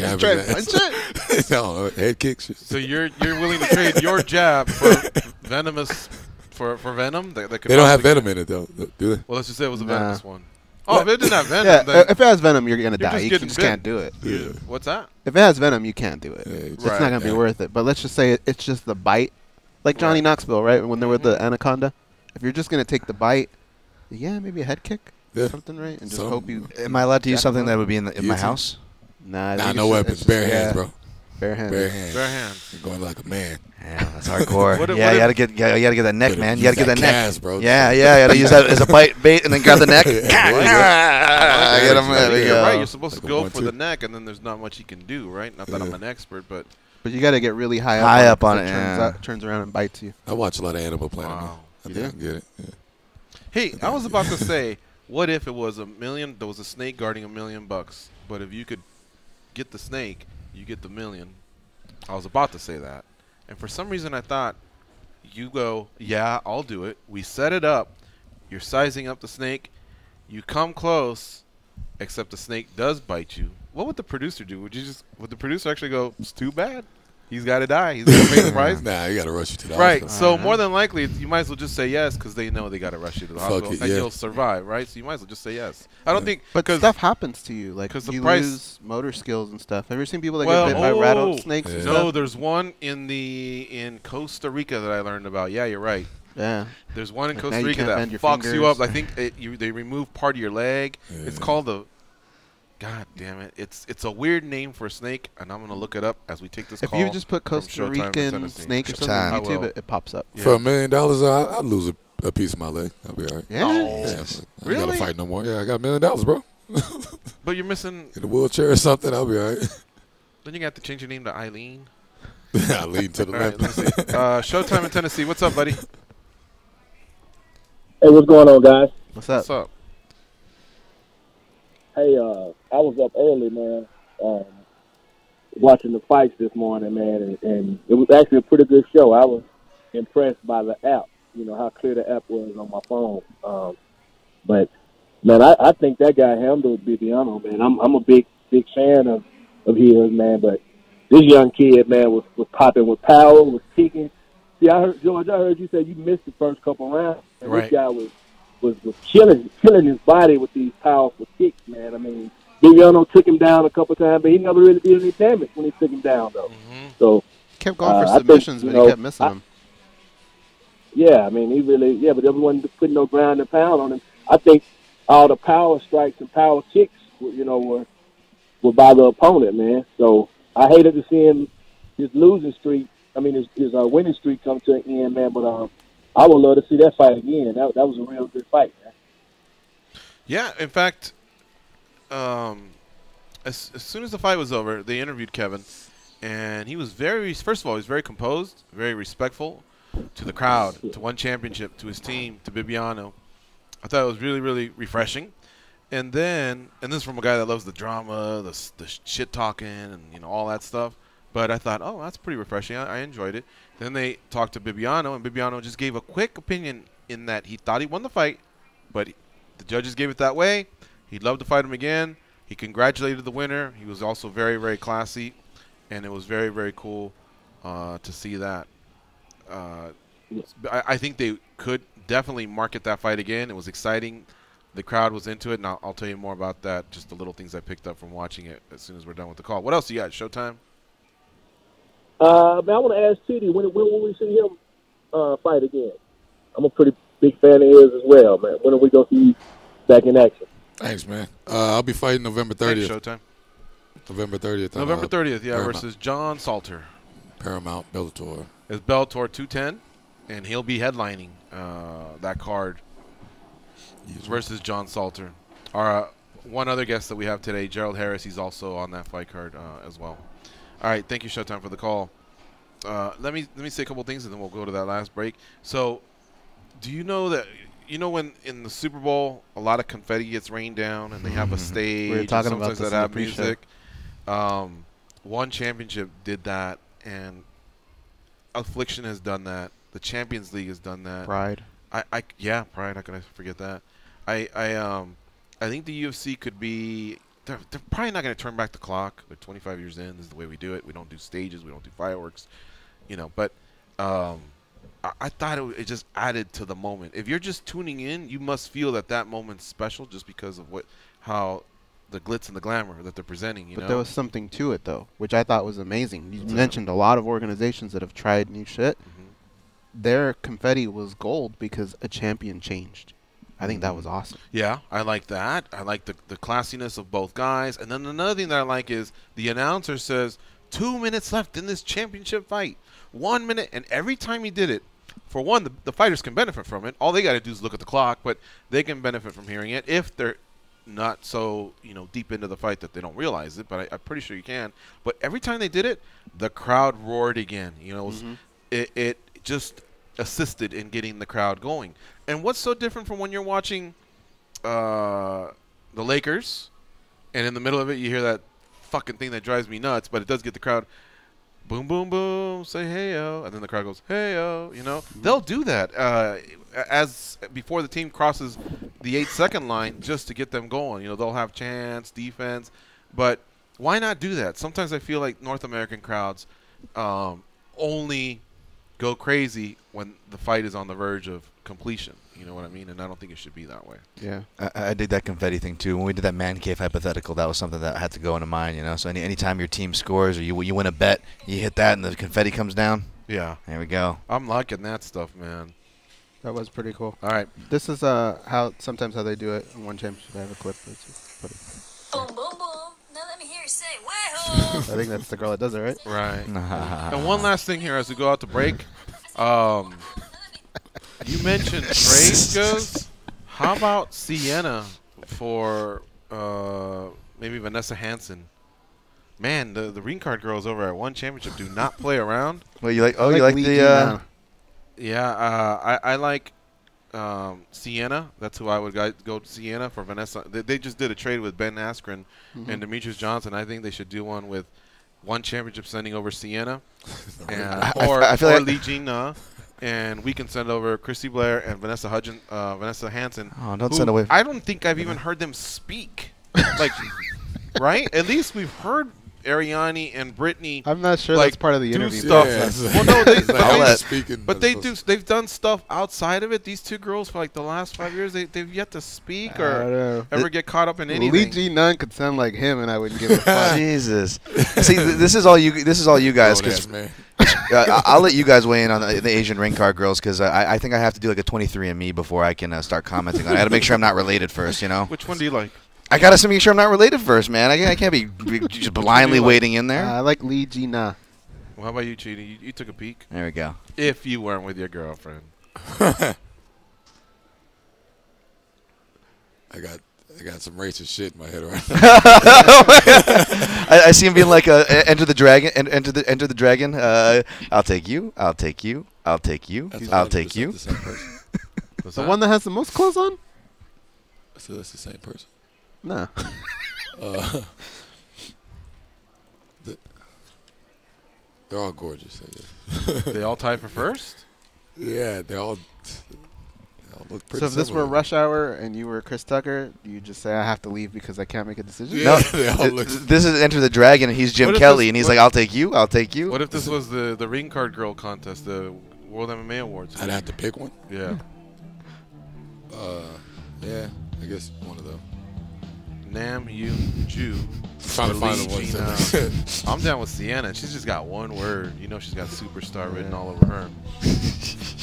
Jab try his to punch ass. it? I don't know. Head kicks. So you're willing to trade your jab for venomous for venom? That could They don't have possibly- venom in it though, do they? Well, let's just say it was a Nah. venomous one. Oh, if it didn't have venom, Yeah, then if it has venom, you're going to you're die. just You getting just bit. can't do it. Yeah. What's that? If it has venom, you can't do it. Yeah, It's Right. not going to be yeah. worth it. But let's just say it's just the bite. Like Johnny Right. Knoxville, right? When they were with Mm-hmm. the anaconda. If you're just going to take the bite, yeah, maybe a head kick. Yeah. Something, right? And just Something. hope you... Am I allowed to use Jack something him that up? would be in my Guillotine? house? Nah, I Nah, think no it's weapons. just- Bare yeah, hands, bro. Bare hands. Bare hands. Bare hands. You're going like a man. Yeah, that's hardcore. What if- yeah, what you if- gotta get that neck, Better man. You use gotta get that neck. cast, bro. Yeah, you gotta use that as a bait and then grab the neck. Yeah, Get him. There we You're go. right. You're supposed Like to a go 1-2. for the neck, and then there's not much you can do, right? Not that I'm Yeah. an expert, but But you got to get really high High up up on because it, turns, yeah. turns around and bites you. I watch a lot of Animal Planet. Wow. Man. I You think I do? can get it. Yeah. hey, I was about to say, what if it was $1 million? There was a snake guarding $1 million, but if you could get the snake, you get the $1 million. I was about to say that, and for some reason I thought you go, yeah, I'll do it. We set it up. You're sizing up the snake. You come close, except the snake does bite you. What would the producer do? Would the producer actually go, it's too bad? He's got to die. He's got to pay the price. Nah, you got to rush you to the hospital. Right. So more than likely, you might as well just say yes because they know they got to rush you to the hospital and you'll survive, right? So you might as well just say yes. I don't think, but stuff happens to you, like the you price, lose motor skills and stuff. Have you ever seen people that get bit by rattlesnakes? Yeah. No, there's one in Costa Rica that I learned about. Yeah, you're right. Yeah. There's one in Costa Rica that fucks you up. I think they remove part of your leg. Yeah. It's called the. God damn it! It's a weird name for a snake, and I'm gonna look it up as we take this call. If you just put Costa Rican snake or something on YouTube, it pops up. Yeah. For $1 million, I'd lose a piece of my leg. I'll be all right. Yeah. I really? Gotta fight no more. Yeah, I got $1 million, bro. But you're missing in a wheelchair or something. I'll be all right. Then you got to change your name to Eileen. Eileen to the left. Right, Showtime in Tennessee. What's up, buddy? Hey, what's going on, guys? What's up? What's up? Hey, I was up early, man, watching the fights this morning, man, and it was actually a pretty good show. I was impressed by the app, how clear the app was on my phone. But, man, I think that guy handled Bibiano, man. I'm a big fan of his, man, but this young kid, man, was popping with power, was kicking. See, George, I heard you say you missed the first couple rounds, and right. This guy was killing his body with these powerful kicks, man. I mean, Bibiano took him down a couple times, but he never really did any damage when he took him down, though. Mm-hmm. So kept going for submissions, but he kept missing them. Yeah, I mean, but everyone putting no ground and pound on him. I think all the power strikes and power kicks, were by the opponent, man. So I hated to see his losing streak. I mean, his winning streak come to an end, man. But I would love to see that fight again. That was a real good fight, man. Yeah, in fact, as soon as the fight was over, they interviewed Kevin, and he was first of all, he was very composed, very respectful to the crowd, to one championship, to his team, to Bibiano. I thought it was really, really refreshing. And this is from a guy that loves the drama, the shit talking, and all that stuff. But I thought, oh, that's pretty refreshing. I enjoyed it. Then they talked to Bibiano, and Bibiano just gave a quick opinion in that he thought he won the fight, but the judges gave it that way. He'd love to fight him again. He congratulated the winner. He was also very, very classy, and it was very, very cool to see that. I think they could definitely market that fight again. It was exciting. The crowd was into it, and I'll tell you more about that, just the little things I picked up from watching it as soon as we're done with the call. What else you got? Showtime? Man, I want to ask Chidi, when will we see him fight again? I'm a pretty big fan of his as well, man. When are we going to see you back in action? Thanks, man. I'll be fighting November 30th. Thanks, Showtime. November 30th. November 30th, yeah, Paramount. versus John Salter. Paramount Bellator. It's Bellator 210, and he'll be headlining that card versus John Salter. Our one other guest that we have today, Gerald Harris, he's also on that fight card as well. All right, thank you, Showtime, for the call. Let me say a couple things, and then we'll go to that last break. So, do you know that when in the Super Bowl a lot of confetti gets rained down, and they have a stage, we were talking about sometimes this that in have the pre-show. music. One championship did that, and Affliction has done that. The Champions League has done that. Pride. Yeah, Pride. How can I forget that? I think the UFC could be. They're probably not going to turn back the clock. They're 25 years in. This is the way we do it. We don't do stages. We don't do fireworks. But I thought it just added to the moment. If you're just tuning in, you must feel that moment's special just because of how the glitz and the glamour that they're presenting. But there was something to it, though, which I thought was amazing. You mentioned a lot of organizations that have tried new shit. Mm-hmm. Their confetti was gold because a champion changed. I think that was awesome. Yeah, I like that. I like the classiness of both guys. And then another thing that I like is the announcer says, 2 minutes left in this championship fight. 1 minute. And every time he did it, for one, the fighters can benefit from it. All they got to do is look at the clock, but they can benefit from hearing it if they're not so deep into the fight that they don't realize it. But I'm pretty sure you can. But every time they did it, the crowd roared again. It just assisted in getting the crowd going. And what's so different from when you're watching the Lakers, and in the middle of it, you hear that fucking thing that drives me nuts, but it does get the crowd. Boom, boom, boom, say hey-yo. And then the crowd goes, hey-yo, you know. They'll do that as before the team crosses the 8-second line just to get them going. You know, they'll have chants, defense. But why not do that? Sometimes I feel like North American crowds only go crazy when the fight is on the verge of completion. You know what I mean? And I don't think it should be that way. Yeah, I did that confetti thing too. When we did that man cave hypothetical, that was something that had to go into mind. You know, so anytime your team scores or you win a bet, you hit that and the confetti comes down. Yeah, there we go. I'm liking that stuff, man. That was pretty cool. All right, this is how they do it in one championship. I have a clip. It's pretty. Boom, boom, boom. Now let me hear you say, "Way-ho!" I think that's the girl that does it, right? Right. And one last thing here as we go out to break. You mentioned trade goes. How about Sienna for maybe Vanessa Hansen? Man, the ring card girls over at One Championship do not play around. Well, you like? Oh, you like the? Yeah, I like Sienna. That's who I would go to Sienna for Vanessa. They just did a trade with Ben Askren and Demetrius Johnson. I think they should do one with One Championship sending over Sienna or Lee Jean and we can send over Christy Blair and Vanessa Hansen. Oh, don't send away. I don't think I've even heard them speak. Like, right? At least we've heard Ariane and Brittany. I'm not sure that's part of the interview. Stuff. Yeah, well, no, but they've done stuff outside of it. These two girls for like the last 5 years, they've yet to speak or ever get caught up in anything. Lee G Nunn could sound like him, and I wouldn't give a fuck. Jesus. See, this is all you guys. I'll let you guys weigh in on the Asian ring card girls because I think I have to do like a 23andMe before I can start commenting on it. I got to make sure I'm not related first, you know. Which one do you like? I got to make sure I'm not related first, man. I can't be just blindly wading in there. I like Lee Gina. Well, how about you, Chidi? You took a peek. There we go. If you weren't with your girlfriend. I got some racist shit in my head right now. I see him being like Enter the Dragon. Enter the Dragon. I'll take you. I'll take you. I'll take you. I'll take you. The same person. The one that has the most clothes on? So that's the same person. No. They're all gorgeous, I guess. They all tied for first? Yeah, they all look pretty So if this similar. were Rush Hour and you were Chris Tucker, you just say, I have to leave because I can't make a decision? Yeah, no, this is Enter the Dragon, and he's Jim Kelly, and he's like, I'll take you, I'll take you. What if this was the ring card girl contest, the World MMA Awards? I'd have to pick one? Yeah. Yeah, I guess one of them. Nam Yoon Ju. Trying to find the one. I'm down with Sienna. She's just got one word. You know she's got superstar written all over her.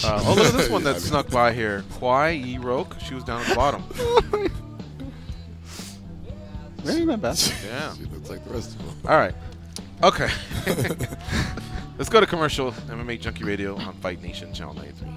Oh, look at this one that snuck by here. Kwai Yi Roke. She was down at the bottom. Maybe not bad. Yeah. She looks like the rest of them. All right. Okay. Let's go to commercial. MMA Junkie Radio on Fight Nation Channel 93.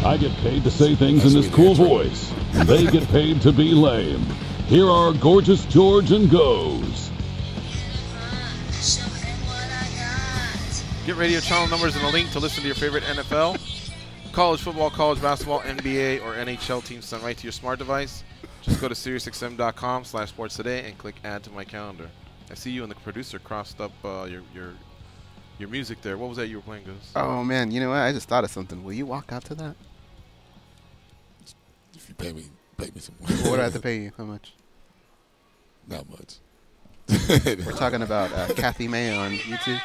I get paid to say things in this cool voice. They get paid to be lame. Here are Gorgeous George and Goes. Get radio channel numbers and a link to listen to your favorite NFL, college football, college basketball, NBA, or NHL teams sent right to your smart device. Just go to SiriusXM.com/sports today and click add to my calendar. I see you and the producer crossed up your music there. What was that you were playing, Goose? Oh, man. You know what? I just thought of something. Will you walk out to that? If you pay me some What do I have to pay you? How much? Not much. We're talking about Kathy May on YouTube.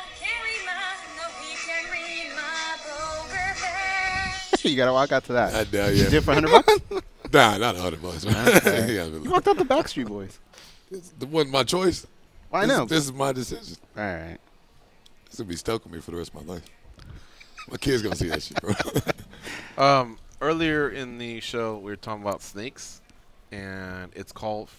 You got to walk out to that. I doubt, You yeah. did it for $100? Nah, not $100, man. Okay. You walked out the Backstreet Boys. It wasn't my choice. Well, I know. This is my decision. All right. This will be stuck with me for the rest of my life. My kids gonna see that shit, bro. Earlier in the show, we were talking about snakes, and it's called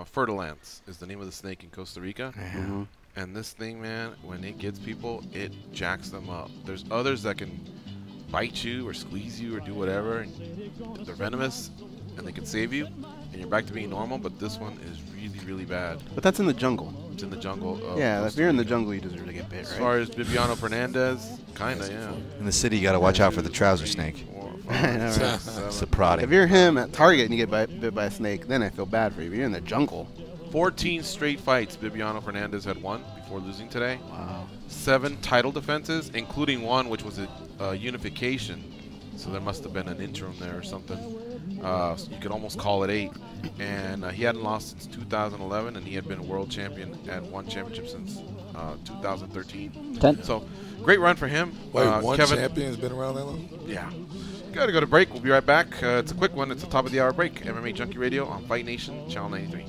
Fertilance is the name of the snake in Costa Rica. Mm-hmm. And this thing, man, when it gets people, it jacks them up. There's others that can bite you or squeeze you or do whatever, and they're venomous, and they can save you, and you're back to being normal, but this one is really, really bad. But that's in the jungle. It's in the jungle. Yeah, if you're in the jungle, you deserve to get bit, right? As far as Bibiano Fernandez, kind of, yeah. In the city, you got to watch out for the trouser snake. It's a prodding. If you're him at Target and you get bit by a snake, then I feel bad for you. But you're in the jungle. 14 straight fights Bibiano Fernandez had won before losing today. Wow. 7 title defenses, including one which was a unification. So there must have been an interim there or something. So you could almost call it 8. And he hadn't lost since 2011, and he had been a world champion at one championship since 2013. 10. So great run for him. Wait, one Kevin, champion's been around that long? Yeah. Got to go to break. We'll be right back. It's a quick one. It's a top of the hour break. MMA Junkie Radio on Fight Nation, Channel 93.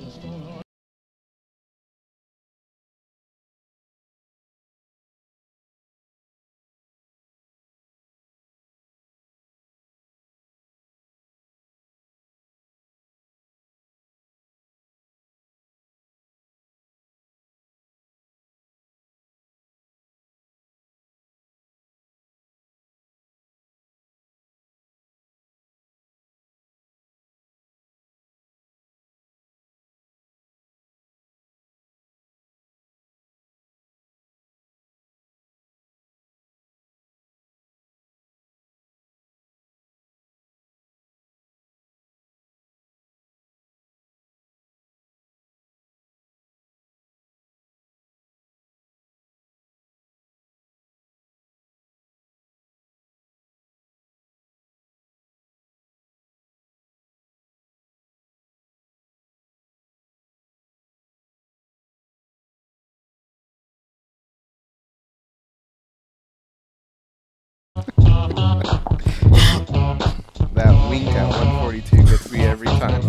That wink at 142 gets me every time.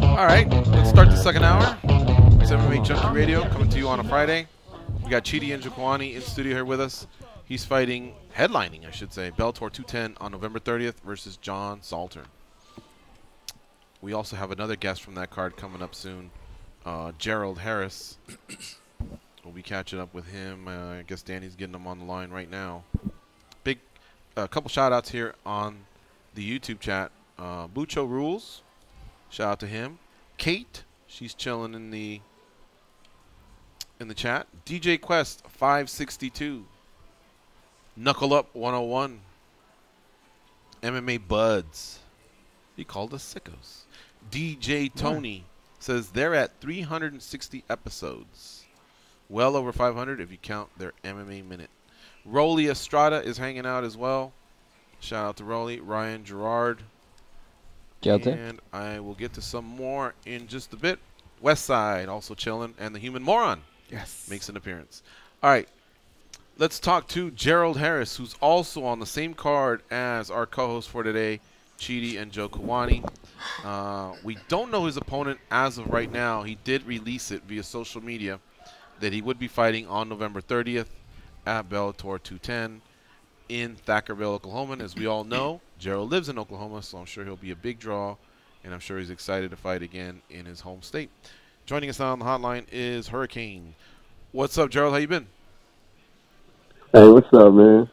All right, let's start the second hour. It's MMA Junkie Radio coming to you on a Friday. We got Chidi Njokuani in studio here with us. He's fighting, headlining, I should say, Bellator 210 on November 30th versus John Salter. We also have another guest from that card coming up soon, Gerald Harris. We'll be catching up with him. I guess Danny's getting him on the line right now. Big, couple shout-outs here on the YouTube chat. Bucho Rules, shout out to him. Kate, she's chilling in the chat. DJ Quest 562. Knuckle Up 101. MMA Buds. He called us sickos. DJ Tony says they're at 360 episodes. Well over 500 if you count their MMA minute. Rolly Estrada is hanging out as well. Shout out to Rolly. Ryan Gerard. And I will get to some more in just a bit. Westside also chilling. And the Human Moron. Yes. Makes an appearance. All right. Let's talk to Gerald Harris, who's also on the same card as our co-host for today, Chidi Njokuani. We don't know his opponent as of right now. He did release it via social media that he would be fighting on November 30th at Bellator 210 in Thackerville, Oklahoma. And as we all know, Gerald lives in Oklahoma, so I'm sure he'll be a big draw, and I'm sure he's excited to fight again in his home state. Joining us now on the hotline is Hurricane. What's up, Gerald? How you been? Hey, what's up, man?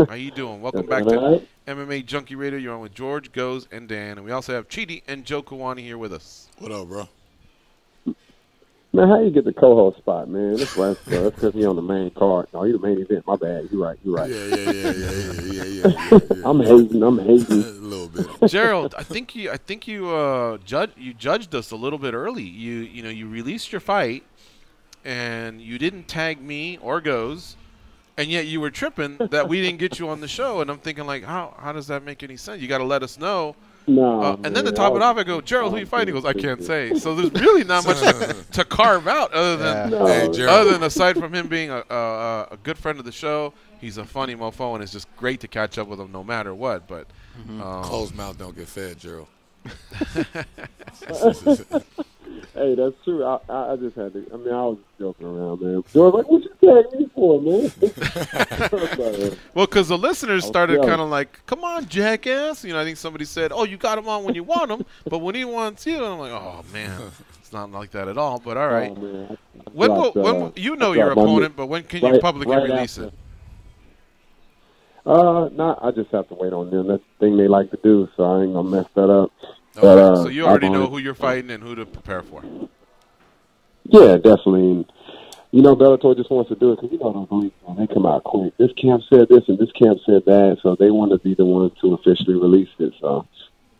How you doing? Welcome back to MMA Junkie Radio. You're on with George, Goes, and Dan. And we also have Chidi Njokuani here with us. What up, bro? Man, how you get the co-host spot, man? That's right. That's because he on the main card. No, he the main event. My bad. You're right. Yeah. I'm hating. a little bit. Gerald, I think you judged us a little bit early. You released your fight, and you didn't tag me or Goes, and yet you were tripping that we didn't get you on the show. And I'm thinking, like, how does that make any sense? You got to let us know. No, and then to top it off, I go, Gerald, who you fighting? He goes, I can't say. So there's really not much to carve out other than aside from him being a good friend of the show, he's a funny mofo, and it's just great to catch up with him no matter what. But closed mouth don't get fed, Gerald. Hey, that's true. I just had to. I mean, I was joking around, man. George, like, what you tagging me for, man? Well, because the listeners started kind of like, come on, jackass. I think somebody said, oh, you got him on when you want him, but when he wants you, and I'm like, oh, man, it's not like that at all. But all right. Oh, when you know your opponent, but when can you publicly release it? I just have to wait on them. That's the thing they like to do, so I ain't going to mess that up. Okay, so you already know who you're fighting and who to prepare for. Yeah, definitely. Bellator just wants to do it because those leagues, they come out quick. This camp said this and this camp said that, so they want to be the ones to officially release it. So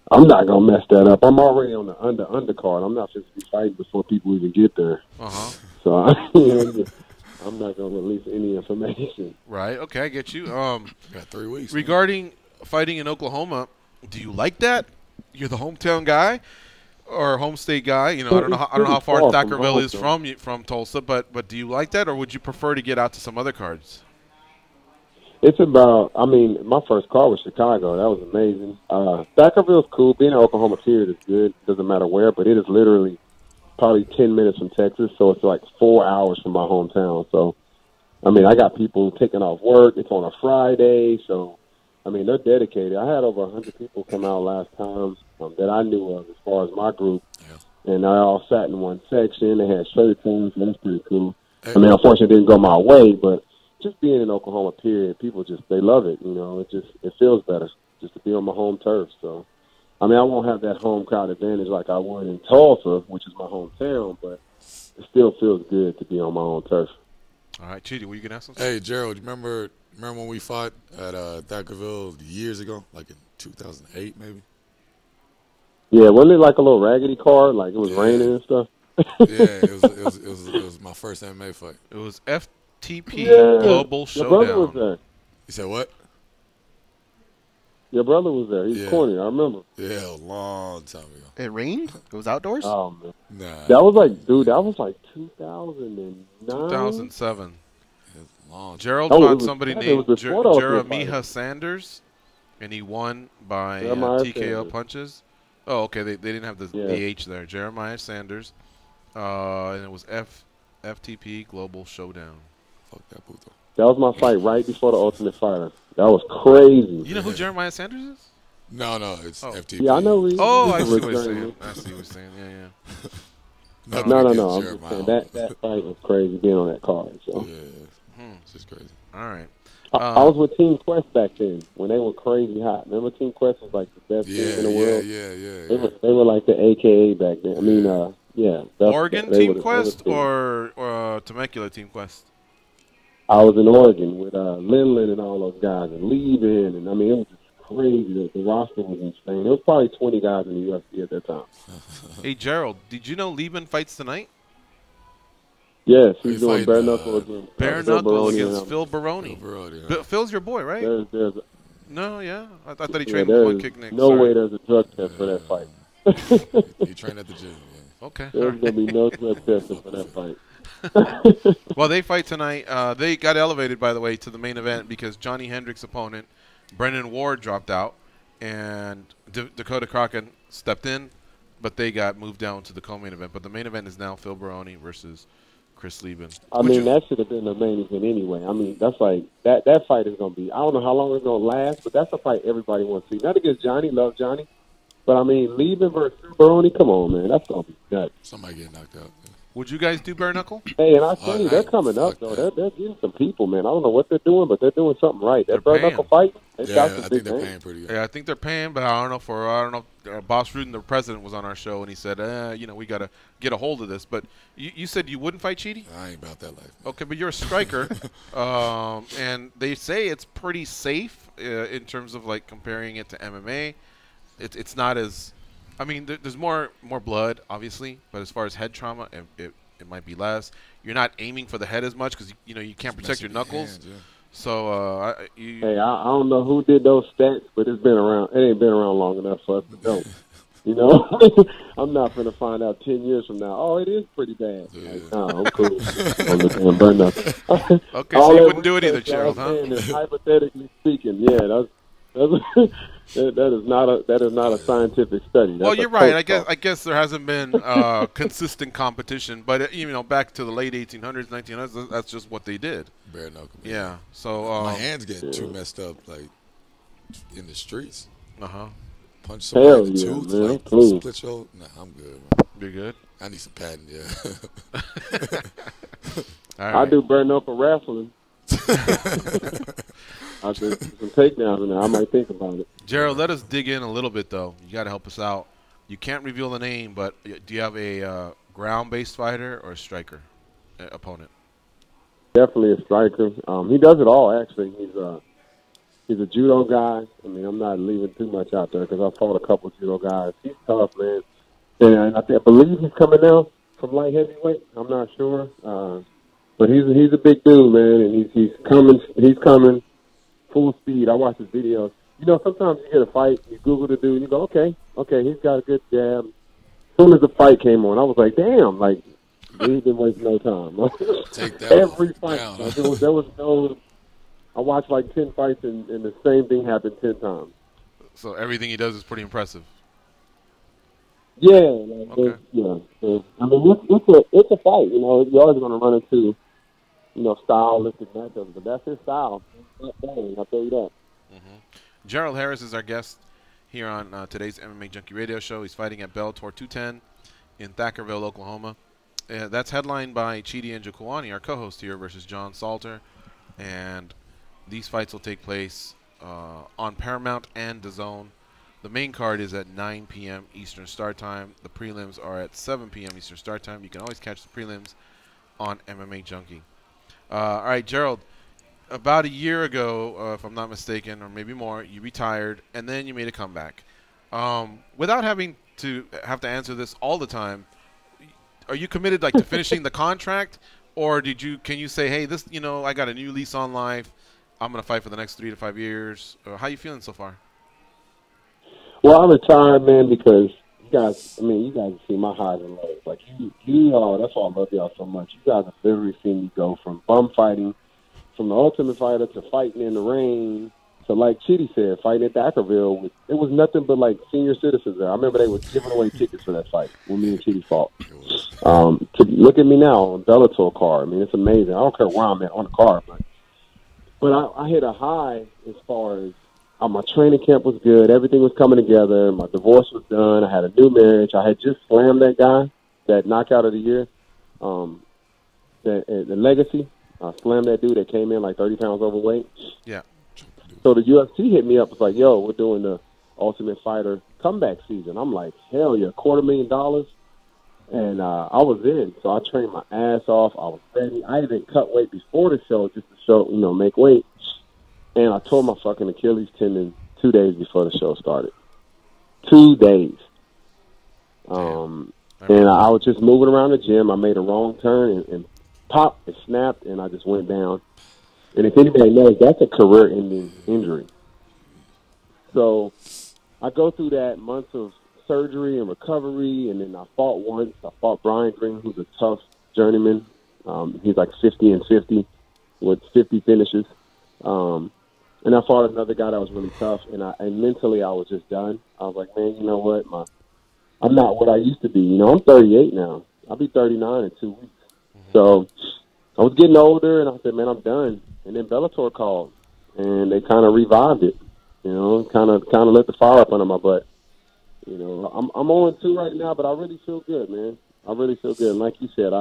I'm not gonna mess that up. I'm already on the undercard. I'm not supposed to be fighting before people even get there. So I'm not gonna release any information. Right. Okay, I get you. Got 3 weeks. Regarding fighting in Oklahoma, do you like that? You're the hometown guy or home state guy. I don't know how far Thackerville is from Tulsa, but do you like that, or would you prefer to get out to some other cards? It's about. I mean, my first card was Chicago. That was amazing. Thackerville's cool. Being in Oklahoma period is good. Doesn't matter where, but it is literally probably 10 minutes from Texas, so it's like 4 hours from my hometown. So, I mean, I got people taking off work. It's on a Friday, so. I mean, they're dedicated. I had over 100 people come out last time that I knew of as far as my group. Yeah. And I all sat in one section. They had shirts on, so that's pretty cool. Hey. I mean, unfortunately, it didn't go my way, but just being in Oklahoma, period, people they love it. It feels better just to be on my home turf. So, I mean, I won't have that home crowd advantage like I would in Tulsa, which is my hometown, but it still feels good to be on my own turf. All right, Chidi, what you going to ask us? Hey, Gerald, you remember when we fought at Thackerville years ago, like in 2008 maybe? Yeah, wasn't it like a little raggedy card, like it was raining and stuff? Yeah, it was my first MMA fight. It was FTP Global Showdown. Your brother was there. You said what? Your brother was there. He was corny, I remember. Yeah, a long time ago. It rained? It was outdoors? Oh, man. Nah. That was like 2009? 2007. Long. Gerald fought somebody named Jeremiah Sanders, and he won by TKO punches. Oh, okay. They didn't have the H there. Jeremiah Sanders, and it was FTP Global Showdown. Fuck that puto. That was my fight right before the Ultimate Fighter. That was crazy. You know who Jeremiah Sanders is? No, it's FTP. Yeah, I know. I see what you're saying. I see what you're saying. Yeah. No. I'm just saying that fight was crazy being on that card. So. Yeah. It's just crazy. All right. I was with Team Quest back then when they were crazy hot. Remember Team Quest was like the best team in the world? Yeah. They were like the AKA back then. I mean, Oregon Team Quest or Temecula Team Quest? I was in Oregon with Lindland and all those guys and Lieben, and I mean, it was just crazy. The roster was insane. There was probably 20 guys in the UFC at that time. Hey, Gerald, did you know Lieben fights tonight? Yes, he's doing bare knuckles against Phil Baroni. Phil's your boy, right? No, yeah. I thought he trained with one kick next. No way there's a drug test for that fight. He trained at the gym. Yeah. Okay. There's going to be no drug test for that fight. Well, they fight tonight. They got elevated, by the way, to the main event because Johnny Hendrick's opponent, Brendan Ward, dropped out, and Dakota Crockett stepped in, but they got moved down to the co-main event. But the main event is now Phil Baroni versus Chris Lieben. I mean, that should have been the main event anyway. I mean, that's like that fight is going to be. I don't know how long it's going to last, but that's a fight everybody wants to see. Not against Johnny, love Johnny, but I mean, Lieben versus Baroni. Come on, man, that's going to be nuts. Somebody getting knocked out. Would you guys do bare knuckle? Hey, and I tell you, they're coming up, though. They're getting some people, man. I don't know what they're doing, but they're doing something right. That bare knuckle fight, I think they're paying pretty good. Yeah, I think they're paying, but I don't know. Boss Rudin, the president, was on our show, and he said, we got to get a hold of this. But you said you wouldn't fight Chidi? I ain't about that life. Okay, but you're a striker, and they say it's pretty safe in terms of, like, comparing it to MMA. It's not as... I mean, there's more blood, obviously, but as far as head trauma, it might be less. You're not aiming for the head as much because you can't protect your knuckles. Hands, yeah. So, hey, I don't know who did those stats, but it's been around. It ain't been around long enough for us to know. You know, I'm not gonna find out 10 years from now. Oh, it is pretty bad. Yeah. Like, no, I'm cool. I'm looking at burn nothing. Okay, so you wouldn't do it either, Gerald, huh? Hypothetically speaking, yeah, that is not a scientific study. Well, you're right. I guess there hasn't been consistent competition, but back to the late 1800s, 1900s, that's just what they did. Bare knuckle. Yeah. So my hands get too messed up, like in the streets. Punch somebody in the tooth, man, like split your. Nah, I'm good. Man. You're good. I need some padding. Yeah. All right. I do bare knuckle wrestling. I do some takedowns in there. I might think about it. Gerald, let us dig in a little bit, though. You got to help us out. You can't reveal the name, but do you have a ground-based fighter or a striker opponent? Definitely a striker. He does it all, actually. He's a judo guy. I mean, I'm not leaving too much out there because I fought a couple of judo guys. He's tough, man. And I believe he's coming now from light heavyweight. I'm not sure. But he's a big dude, man, and he's coming full speed. I watch his videos. Sometimes you get a fight, you Google the dude, and you go, okay, he's got a good jab. As soon as the fight came on, I was like, damn, like, he didn't waste no time. Take that every fight. Like, there was no... I watched like 10 fights, and the same thing happened 10 times. So everything he does is pretty impressive. Yeah, okay. I mean, it's a fight. You're always going to run into, stylistic matchups, but that's his style. I'll tell you that. Gerald Harris is our guest here on today's MMA Junkie Radio Show. He's fighting at Bellator 210 in Thackerville, Oklahoma. That's headlined by Chidi Njokuani, our co-host here, versus John Salter. And these fights will take place on Paramount and DAZN. The main card is at 9 p.m. Eastern Start Time. The prelims are at 7 p.m. Eastern Start Time. You can always catch the prelims on MMA Junkie. All right, Gerald. About a year ago, if I'm not mistaken, or maybe more, you retired, and then you made a comeback. Without having to answer this all the time, are you committed to finishing the contract, or can you say, hey, this, I got a new lease on life, I'm gonna fight for the next 3 to 5 years? How you feeling so far? Well, I'm retired, man, because you guys have seen my highs and lows. Like that's why I love y'all so much. You guys have literally seen me go from bum fighting, from the Ultimate Fighter to fighting in the rain, to, like Chidi said, fighting at Thackerville. It was nothing but, like, senior citizens there. I remember they were giving away tickets for that fight when me and Chidi fought. Look at me now on Bellator card. I mean, it's amazing. I don't care where I'm at on the card, but I hit a high as far as my training camp was good. Everything was coming together. My divorce was done. I had a new marriage. I had just slammed that guy, that knockout of the year, the Legacy. I slammed that dude that came in like 30 pounds overweight. Yeah. So the UFC hit me up. It's like, yo, we're doing the Ultimate Fighter comeback season. I'm like, hell yeah, $250,000. And I was in. So I trained my ass off. I was ready. I even cut weight before the show just to show, make weight. And I tore my fucking Achilles tendon 2 days before the show started. 2 days. And I was just moving around the gym. I made a wrong turn and pop, it snapped, and I just went down. And if anybody knows, that's a career-ending injury. So I go through that months of surgery and recovery, and then I fought once. I fought Brian Green, who's a tough journeyman. He's like 50-50 with 50 finishes. And I fought another guy that was really tough, and mentally I was just done. I was like, man, you know what? I'm not what I used to be. I'm 38 now. I'll be 39 in 2 weeks. So I was getting older, and I said, man, I'm done. And then Bellator called, and they kind of revived it, kind of lit the fire up under my butt. I'm on 2 right now, but I really feel good, man. I really feel good. And like you said,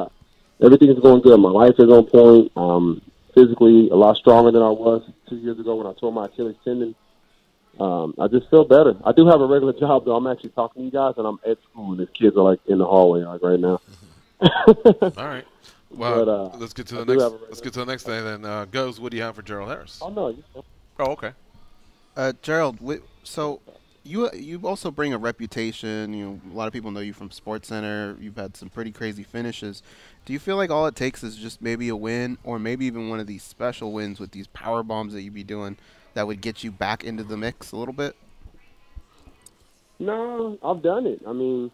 everything is going good. My life is on point. Physically a lot stronger than I was 2 years ago when I tore my Achilles tendon. I just feel better. I do have a regular job, though. I'm actually talking to you guys, and I'm at school, and these kids are, like, in the hallway, like, right now. All right. Well, But, let's get to the next thing then. Goes, what do you have for Gerald Harris? Oh, no. Oh, okay. Gerald, so you also bring a reputation. You know, a lot of people know you from SportsCenter. You've had some pretty crazy finishes. Do you feel like all it takes is just maybe a win, or maybe even one of these special wins with these power bombs that you be doing that would get you back into the mix a little bit? No, I've done it. I mean,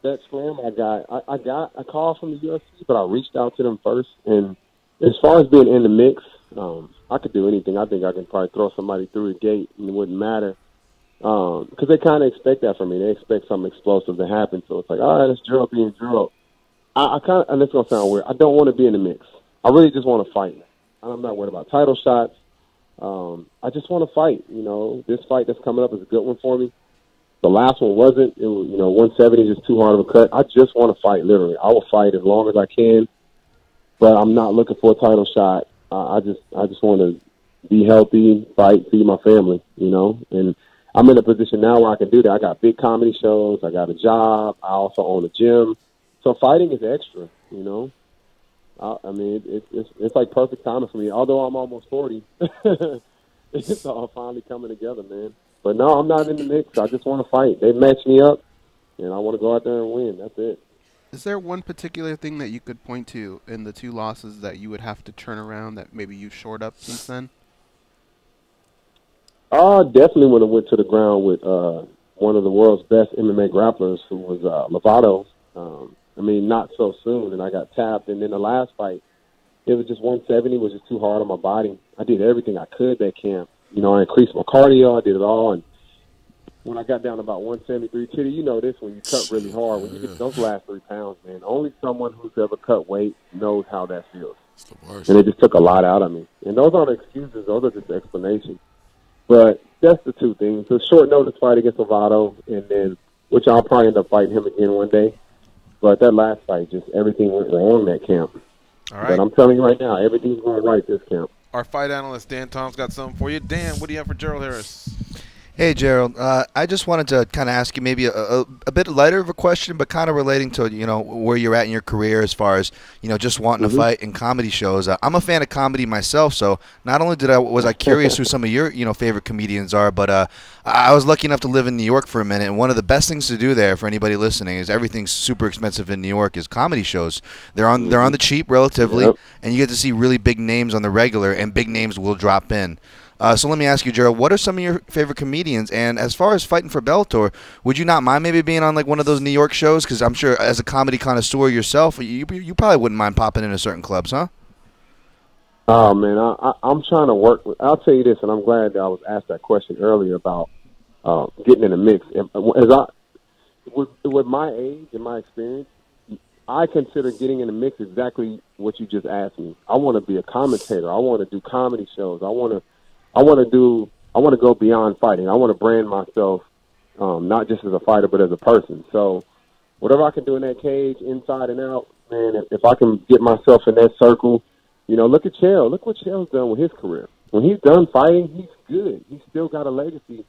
that slam I got a call from the UFC, but I reached out to them first. And as far as being in the mix, I could do anything. I think I can probably throw somebody through a gate and it wouldn't matter. Because they kind of expect that from me. They expect something explosive to happen. So it's like, all right, it's Gerald being Gerald. I kind of, and it's going to sound weird, I don't want to be in the mix. I really just want to fight. I'm not worried about title shots. I just want to fight. You know, this fight that's coming up is a good one for me. The last one wasn't. It was, 170 is just too hard of a cut. I just want to fight, literally. I will fight as long as I can, but I'm not looking for a title shot. I just want to be healthy, fight, feed my family, and I'm in a position now where I can do that. I got big comedy shows. I got a job. I also own a gym. So fighting is extra, I mean, it's like perfect timing for me. Although I'm almost 40, it's all finally coming together, man. But no, I'm not in the mix. I just want to fight. They match me up, and I want to go out there and win. That's it. Is there one particular thing that you could point to in the two losses that you would have to turn around that maybe you've shored up since then? Definitely when I went to the ground with one of the world's best MMA grapplers, who was Lovato. I mean, not so soon, and I got tapped. And then the last fight, it was just 170, was just too hard on my body. I did everything I could that camp. I increased my cardio. I did it all. And when I got down to about 173, Chidi, you know this, when you cut really hard, when you get those last 3 pounds, man, only someone who's ever cut weight knows how that feels. It's the worst. And it just took a lot out of me. And those aren't excuses. Those are just explanations. But that's the two things. The short notice fight against Lovato, and then, which I'll probably end up fighting him again one day. But that last fight, just everything went wrong that camp. All right. But I'm telling you right now, everything's going right this camp. Our fight analyst, Dan Tom's got something for you. Dan, what do you have for Gerald Harris? Hey, Gerald. I just wanted to kind of ask you maybe a bit lighter of a question, but kind of relating to, where you're at in your career as far as, just wanting to fight in comedy shows. I'm a fan of comedy myself, so not only was I curious who some of your, favorite comedians are, but I was lucky enough to live in New York for a minute, and one of the best things to do there for anybody listening is everything's super expensive in New York is comedy shows. They're on the cheap relatively, and you get to see really big names on the regular, and big names will drop in. So let me ask you, Gerald, what are some of your favorite comedians? And as far as fighting for Bellator, would you not mind maybe being on like one of those New York shows? Because I'm sure as a comedy connoisseur yourself, you probably wouldn't mind popping into certain clubs, huh? Oh, man, I'm trying to work with – I'll tell you this, and I'm glad that I was asked that question earlier about getting in the mix. With my age and my experience, I consider getting in the mix exactly what you just asked me. I want to be a commentator. I want to do comedy shows. I want to go beyond fighting. I want to brand myself, not just as a fighter, but as a person. So whatever I can do in that cage, inside and out, man, if I can get myself in that circle, look at Chael. Look what Chael's done with his career. When he's done fighting, he's good. He's still got a legacy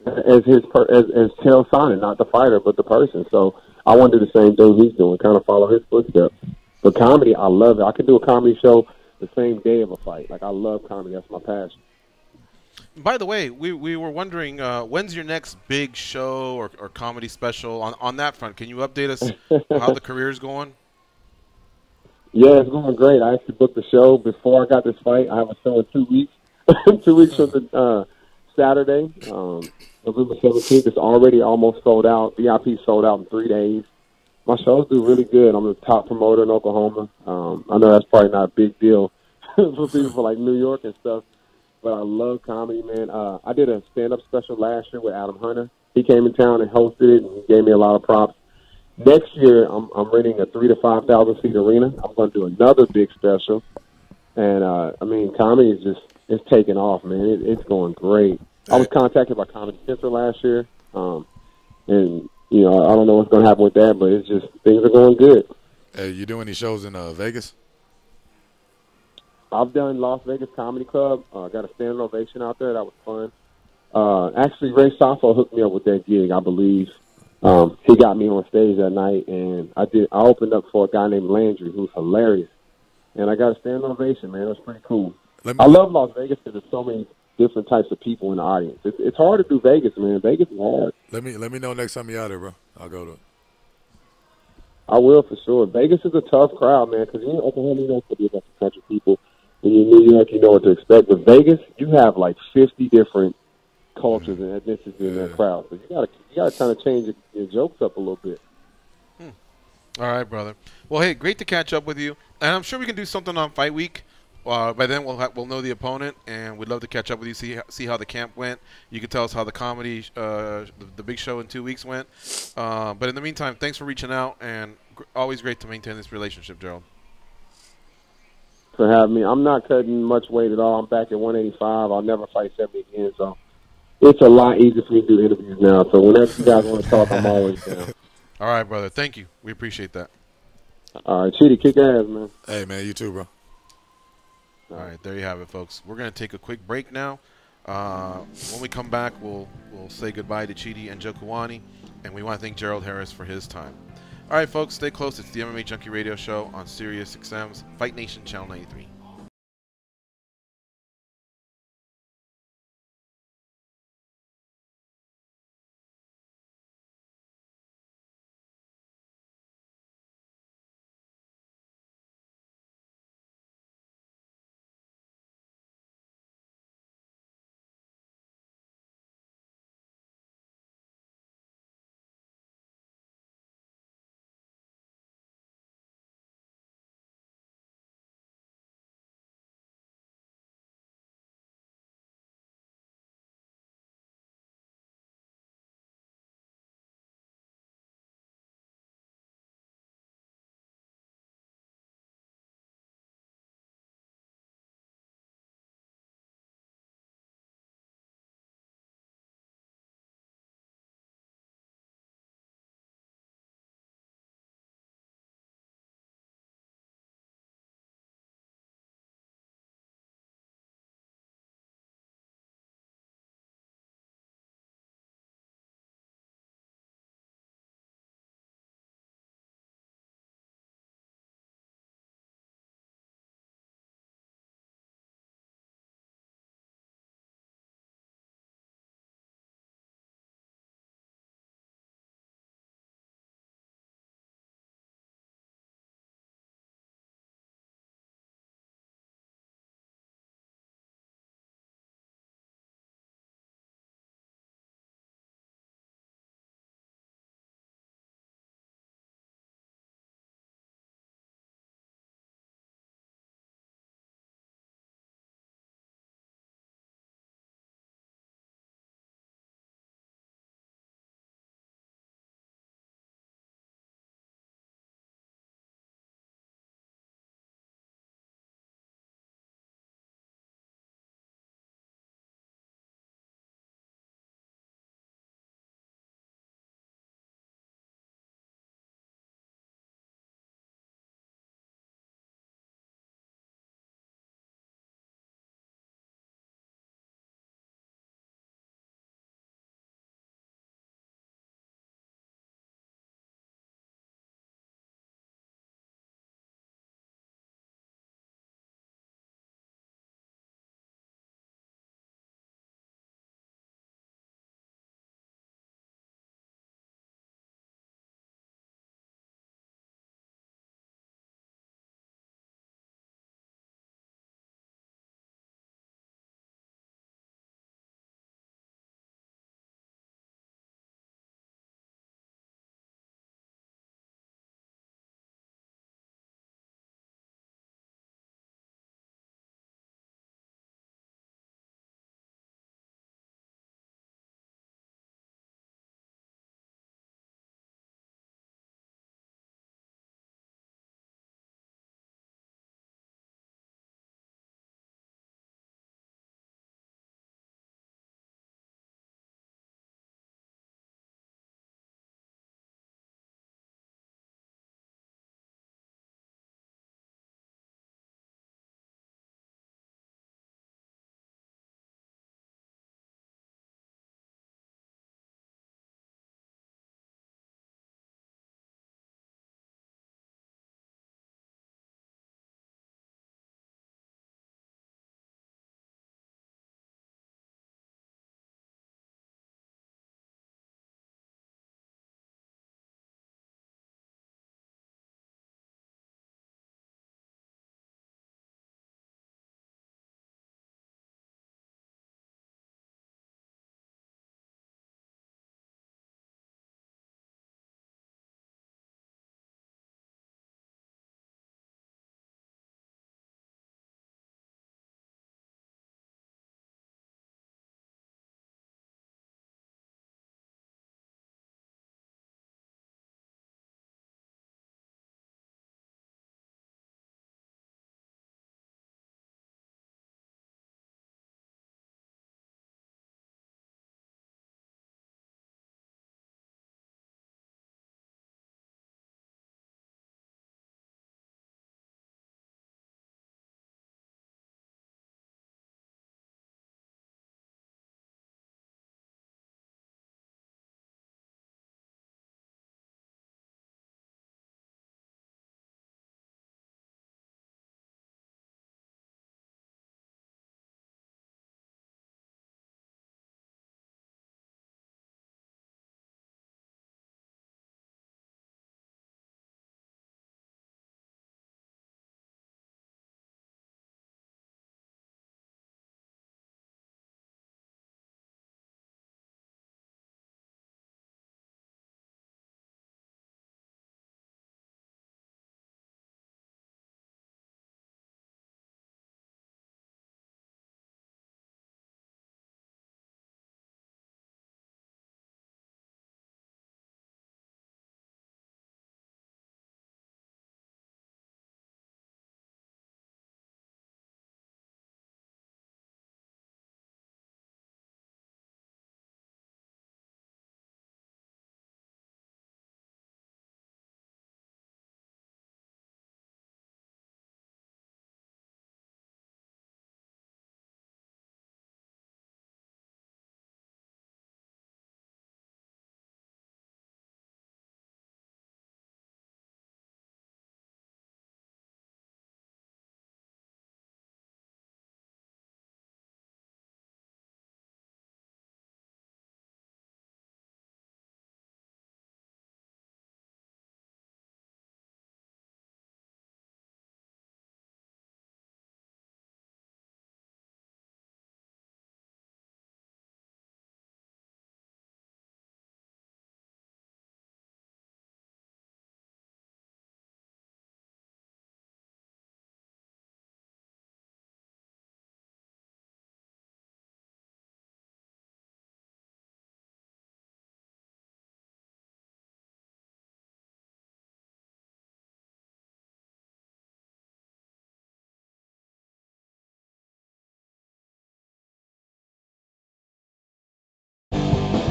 as Chael Sonnen, not the fighter, but the person. So I want to do the same thing he's doing, kind of follow his footsteps. But comedy, I love it. I could do a comedy show the same day of a fight. Like, I love comedy. That's my passion. By the way, we were wondering, when's your next big show or comedy special on that front? Can you update us how the career's going? Yeah, it's going great. I actually booked the show before I got this fight. I have a show in 2 weeks. 2 weeks from the Saturday, November 17th. It's already almost sold out. VIP sold out in 3 days. My shows do really good. I'm the top promoter in Oklahoma. I know that's probably not a big deal for people like New York and stuff. But I love comedy, man. I did a stand-up special last year with Adam Hunter. He came in town and hosted it, and he gave me a lot of props. Next year, I'm renting a 3,000 to 5,000 seat arena. I'm going to do another big special. And, comedy is it's taking off, man. It's going great. I was contacted by Comedy Central last year. And, I don't know what's going to happen with that, but it's just things are going good. Hey, you do any shows in Vegas? I've done Las Vegas Comedy Club. Got a standing ovation out there. That was fun. Actually, Ray Saffo hooked me up with that gig, I believe. He got me on stage that night, and I opened up for a guy named Landry, who's hilarious. And I got a standing ovation, man. It was pretty cool. I love Las Vegas because there's so many different types of people in the audience. It's hard to do Vegas, man. Vegas is hard. Let me know next time you're out there, bro. I'll go to it. I will for sure. Vegas is a tough crowd, man, because in Oklahoma, you know, it's going to be a bunch of country people. When you're in New York, you know what to expect. But Vegas, you have like 50 different cultures and ethnicities in that crowd. So you gotta kind of change your jokes up a little bit. All right, brother. Well, hey, great to catch up with you. And I'm sure we can do something on Fight Week. By then, we'll know the opponent, and we'd love to catch up with you, see how the camp went. You can tell us how the comedy, the big show in 2 weeks went. But in the meantime, thanks for reaching out, and always great to maintain this relationship, Gerald. For having me. I'm not cutting much weight at all. I'm back at 185. I'll never fight 70 again, so it's a lot easier for me to do interviews now. So whenever you guys want to talk, I'm always down. All right, brother. Thank you. We appreciate that. All right, Chidi, kick ass, man. Hey, man, you too, bro. All right, there you have it, folks. We're going to take a quick break now. When we come back, we'll say goodbye to Chidi Njokuani, and we want to thank Gerald Harris for his time. All right, folks, stay close. It's the MMA Junkie Radio Show on Sirius XM's Fight Nation Channel 93.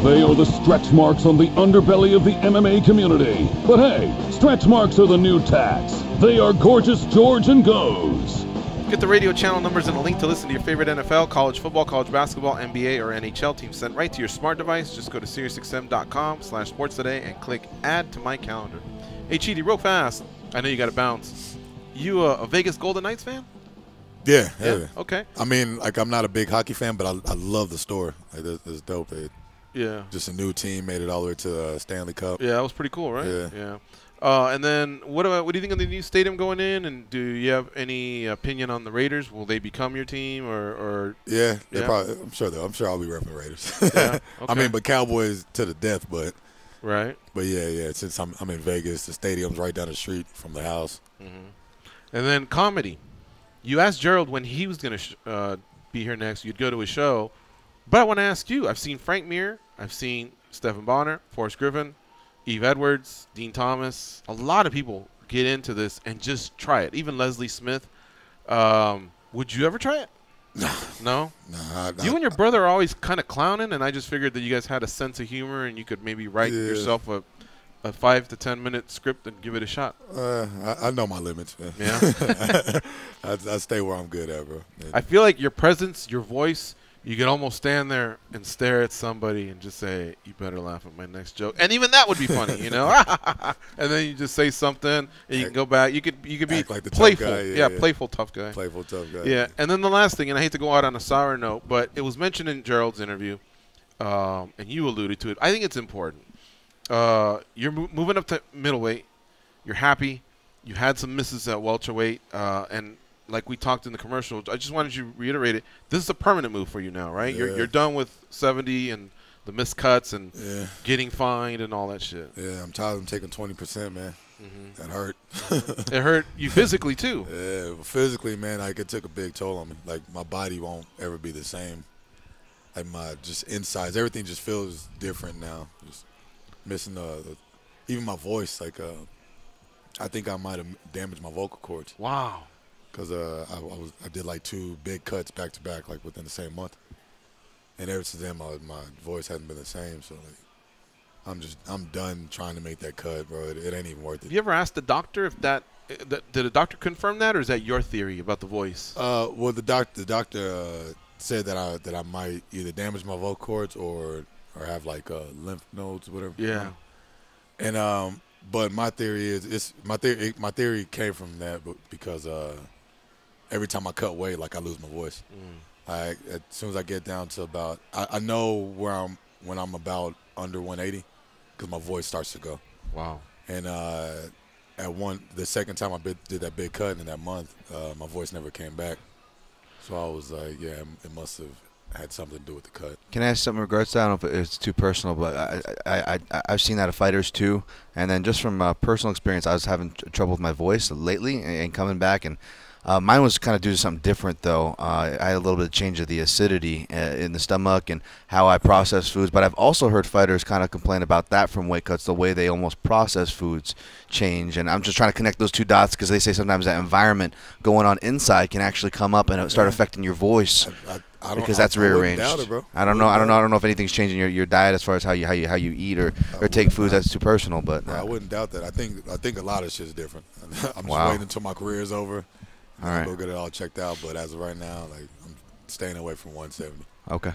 They are the stretch marks on the underbelly of the MMA community. But hey, stretch marks are the new tax. They are Gorgeous George and Goes. Get the radio channel numbers and a link to listen to your favorite NFL, college football, college basketball, NBA, or NHL team sent right to your smart device. Just go to SiriusXM.com/sports today and click Add to My Calendar. Hey, Chidi, real fast. I know you got to bounce. You a Vegas Golden Knights fan? Yeah. Okay. I mean, like, I'm not a big hockey fan, but I love the story. Like, it's dope. Just a new team made it all the way to Stanley Cup. Yeah, that was pretty cool, right? Yeah. And then what do you think of the new stadium going in? And do you have any opinion on the Raiders? Will they become your team or? Yeah. Probably, I'm sure I'll be repping Raiders. Yeah. Okay. I mean, but Cowboys to the death, but. Right. But yeah. Since I'm in Vegas, the stadium's right down the street from the house. Mm-hmm. And then comedy. You asked Gerald when he was going to be here next. You'd go to his show. But I want to ask you. I've seen Frank Mir. I've seen Stephen Bonner, Forrest Griffin, Eve Edwards, Dean Thomas. A lot of people get into this and just try it. Even Leslie Smith. Would you ever try it? No? No. You and your brother are always kind of clowning, and I just figured that you guys had a sense of humor and you could maybe write yourself a 5 to 10 minute script and give it a shot. I know my limits, man. Yeah. I stay where I'm good at, bro. Yeah. I feel like your presence, your voice, you could almost stand there and stare at somebody and just say, "You better laugh at my next joke," and even that would be funny, you know. And then you just say something, and you can go back. You could be like the playful, tough guy. Playful tough guy. Playful tough guy. Yeah. And then the last thing, and I hate to go out on a sour note, but it was mentioned in Gerald's interview, and you alluded to it. I think it's important. You're moving up to middleweight. You're happy. You had some misses at welterweight, and like we talked in the commercial, I just wanted you to reiterate it. This is a permanent move for you now, right? Yeah. You're done with 70 and the missed cuts and getting fined and all that shit. Yeah, I'm tired of taking 20%, man. Mm-hmm. That hurt. It hurt you physically too. Yeah, well, physically, man, like, it took a big toll on me. Like, my body won't ever be the same. Like, my just insides, everything just feels different now. Just missing even my voice. Like, I think I might have damaged my vocal cords. Wow. Because I did like 2 big cuts back to back, like within the same month, and ever since then my voice hasn't been the same. So like, I'm done trying to make that cut, bro. It ain't even worth it. You ever asked the doctor if did the doctor confirm that, or is that your theory about the voice? Well, the doctor said that I might either damage my vocal cords or have like lymph nodes, whatever. Yeah. And but my theory is my theory came from that because every time I cut weight, like, I lose my voice. As soon as I get down to about, I know when I'm about under 180, because my voice starts to go. Wow. And the second time I did that big cut in that month, my voice never came back. So I was like, yeah, it must have had something to do with the cut. Can I ask something in regards to that? I don't know if it's too personal, but I've seen that of fighters too. And then just from personal experience, I was having trouble with my voice lately and coming back. And mine was kind of due to something different, though. I had a little bit of change of the acidity in the stomach and how I process foods. But I've also heard fighters kind of complain about that from weight cuts, the way they almost process foods change. And I'm just trying to connect those two dots because they say sometimes that environment going on inside can actually come up and start affecting your voice. Because that's rearranged. I don't know if anything's changing your diet as far as how you eat or take foods. That's too personal, but I wouldn't doubt that. I think a lot of shit's different. I'm just waiting until my career's over. All right. Go get it all checked out. But as of right now, like, I'm staying away from 170. Okay.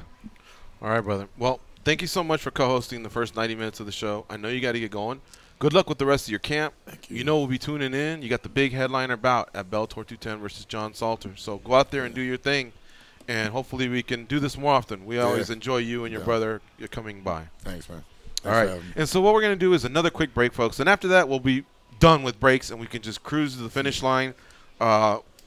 All right, brother. Well, thank you so much for co-hosting the first 90 minutes of the show. I know you got to get going. Good luck with the rest of your camp. Thank you. You know we'll be tuning in. You got the big headliner bout at Bellator 210 versus John Salter. So go out there and do your thing. And hopefully we can do this more often. We always enjoy you and your brother coming by. Thanks, man. All right. And so what we're going to do is another quick break, folks. And after that, we'll be done with breaks, and we can just cruise to the finish line.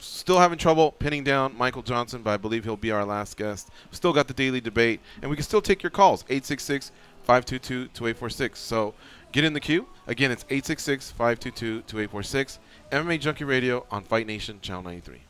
Still having trouble pinning down Michael Johnson, but I believe he'll be our last guest. Still got the daily debate, and we can still take your calls, 866-522-2846. So get in the queue. Again, it's 866-522-2846. MMA Junkie Radio on Fight Nation Channel 93.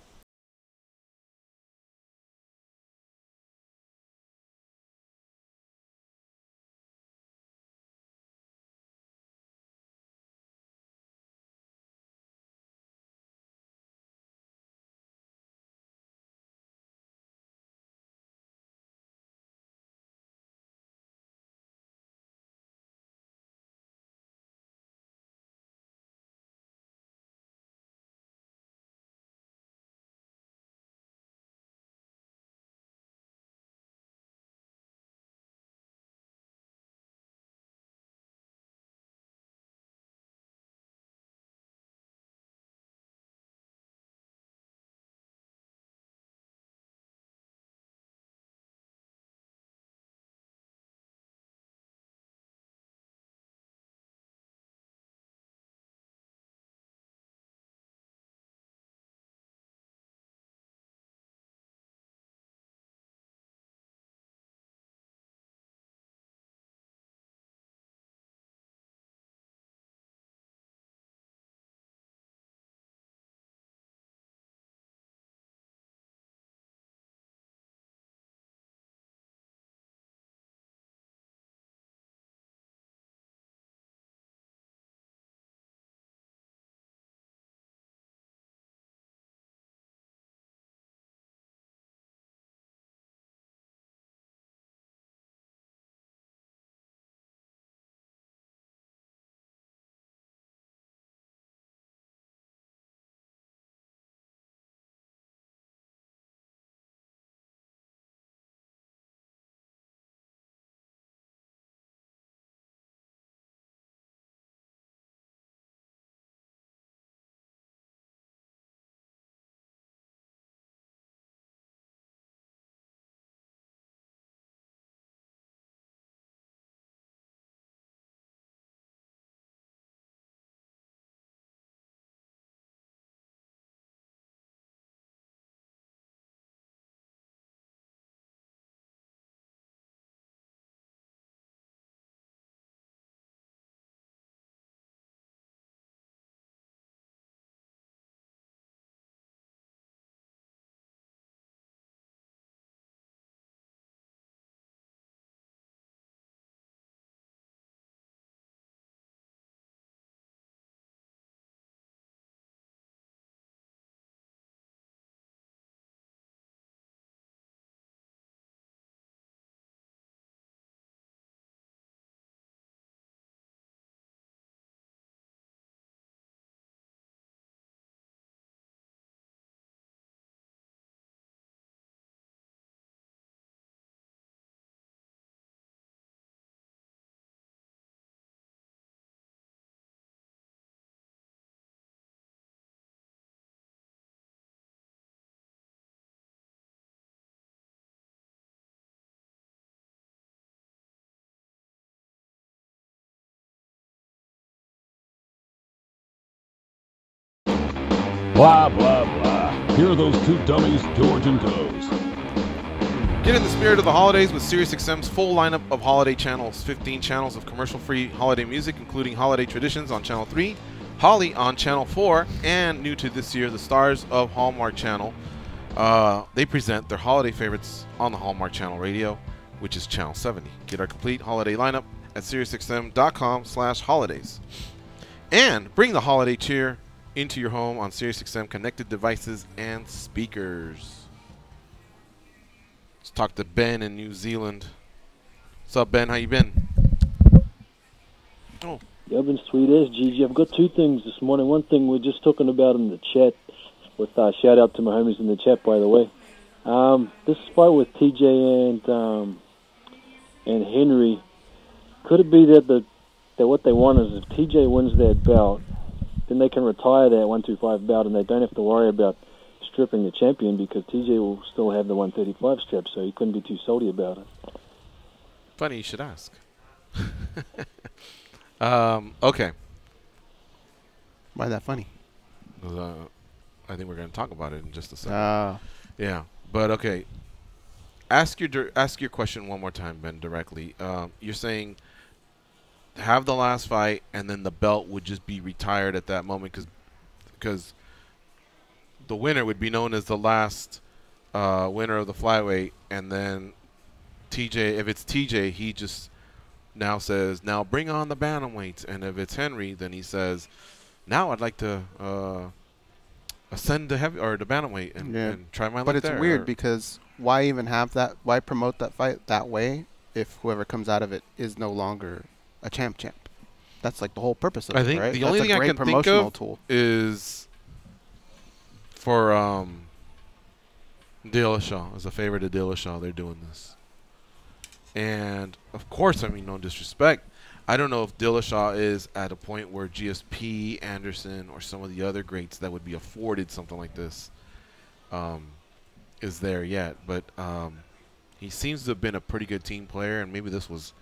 Blah, blah, blah. Here are those two dummies, George and Goes. Get in the spirit of the holidays with SiriusXM's full lineup of holiday channels. 15 channels of commercial-free holiday music, including Holiday Traditions on Channel 3, Holly on Channel 4, and new to this year, the Stars of Hallmark Channel. They present their holiday favorites on the Hallmark Channel Radio, which is Channel 70. Get our complete holiday lineup at SiriusXM.com/holidays. And bring the holiday cheer into your home on SiriusXM connected devices and speakers. Let's talk to Ben in New Zealand. What's up, Ben? How you been? Oh. Yeah, I've been sweet as Gigi. I've got two things this morning. One thing we're just talking about in the chat, with shout out to my homies in the chat, by the way. This fight with TJ and Henry, could it be that what they want is if TJ wins that bout, then they can retire that 125 bout and they don't have to worry about stripping the champion because TJ will still have the 135 strap, so he couldn't be too salty about it. Funny you should ask. Okay. Why that funny? I think we're going to talk about it in just a second. Yeah, but okay. Ask your question one more time, Ben, directly. You're saying have the last fight and then the belt would just be retired at that moment because the winner would be known as the last winner of the flyweight, and then TJ, if it's TJ, he just now says, now bring on the bantamweights, and if it's Henry, then he says, now I'd like to ascend to heavy or the bantamweight and try my luck. But it's there. weird because why even have that? Why promote that fight that way if whoever comes out of it is no longer a champ? That's like the whole purpose of it, right? I think the only thing I can think of is for Dillashaw, as a favor to Dillashaw, they're doing this. And of course, I mean, no disrespect, I don't know if Dillashaw is at a point where GSP, Anderson, or some of the other greats that would be afforded something like this is there yet. But he seems to have been a pretty good team player, and maybe this was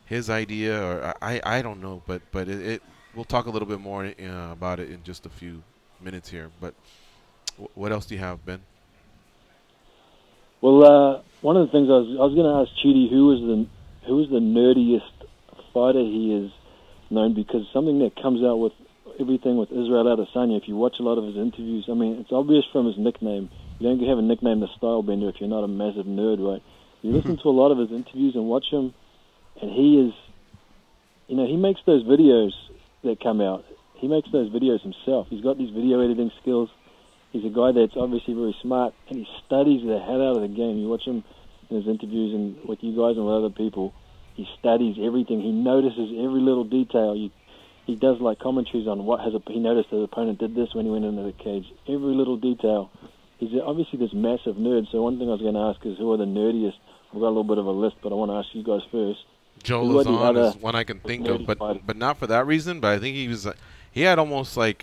his idea, or I don't know. But we'll talk a little bit more about it in just a few minutes here. But what else do you have, Ben? Well, one of the things I was going to ask Chidi, who is the nerdiest fighter he is known, because something that comes out with everything with Israel Adesanya, if you watch a lot of his interviews, I mean, it's obvious from his nickname. You don't have a nickname the Style Bender if you're not a massive nerd, right? You listen to a lot of his interviews and watch him, and he is, he makes those videos that come out. He makes those videos himself. He's got these video editing skills. He's a guy that's obviously very smart, and he studies the hell out of the game. You watch him in his interviews and with you guys and with other people. He studies everything. He notices every little detail. He does like commentaries on he noticed his opponent did this when he went into the cage. Every little detail. He's obviously this massive nerd. So one thing I was going to ask is who are the nerdiest? I've got a little bit of a list, but I want to ask you guys first. Joe Lazon is one I can think of, but not for that reason. But I think he had almost like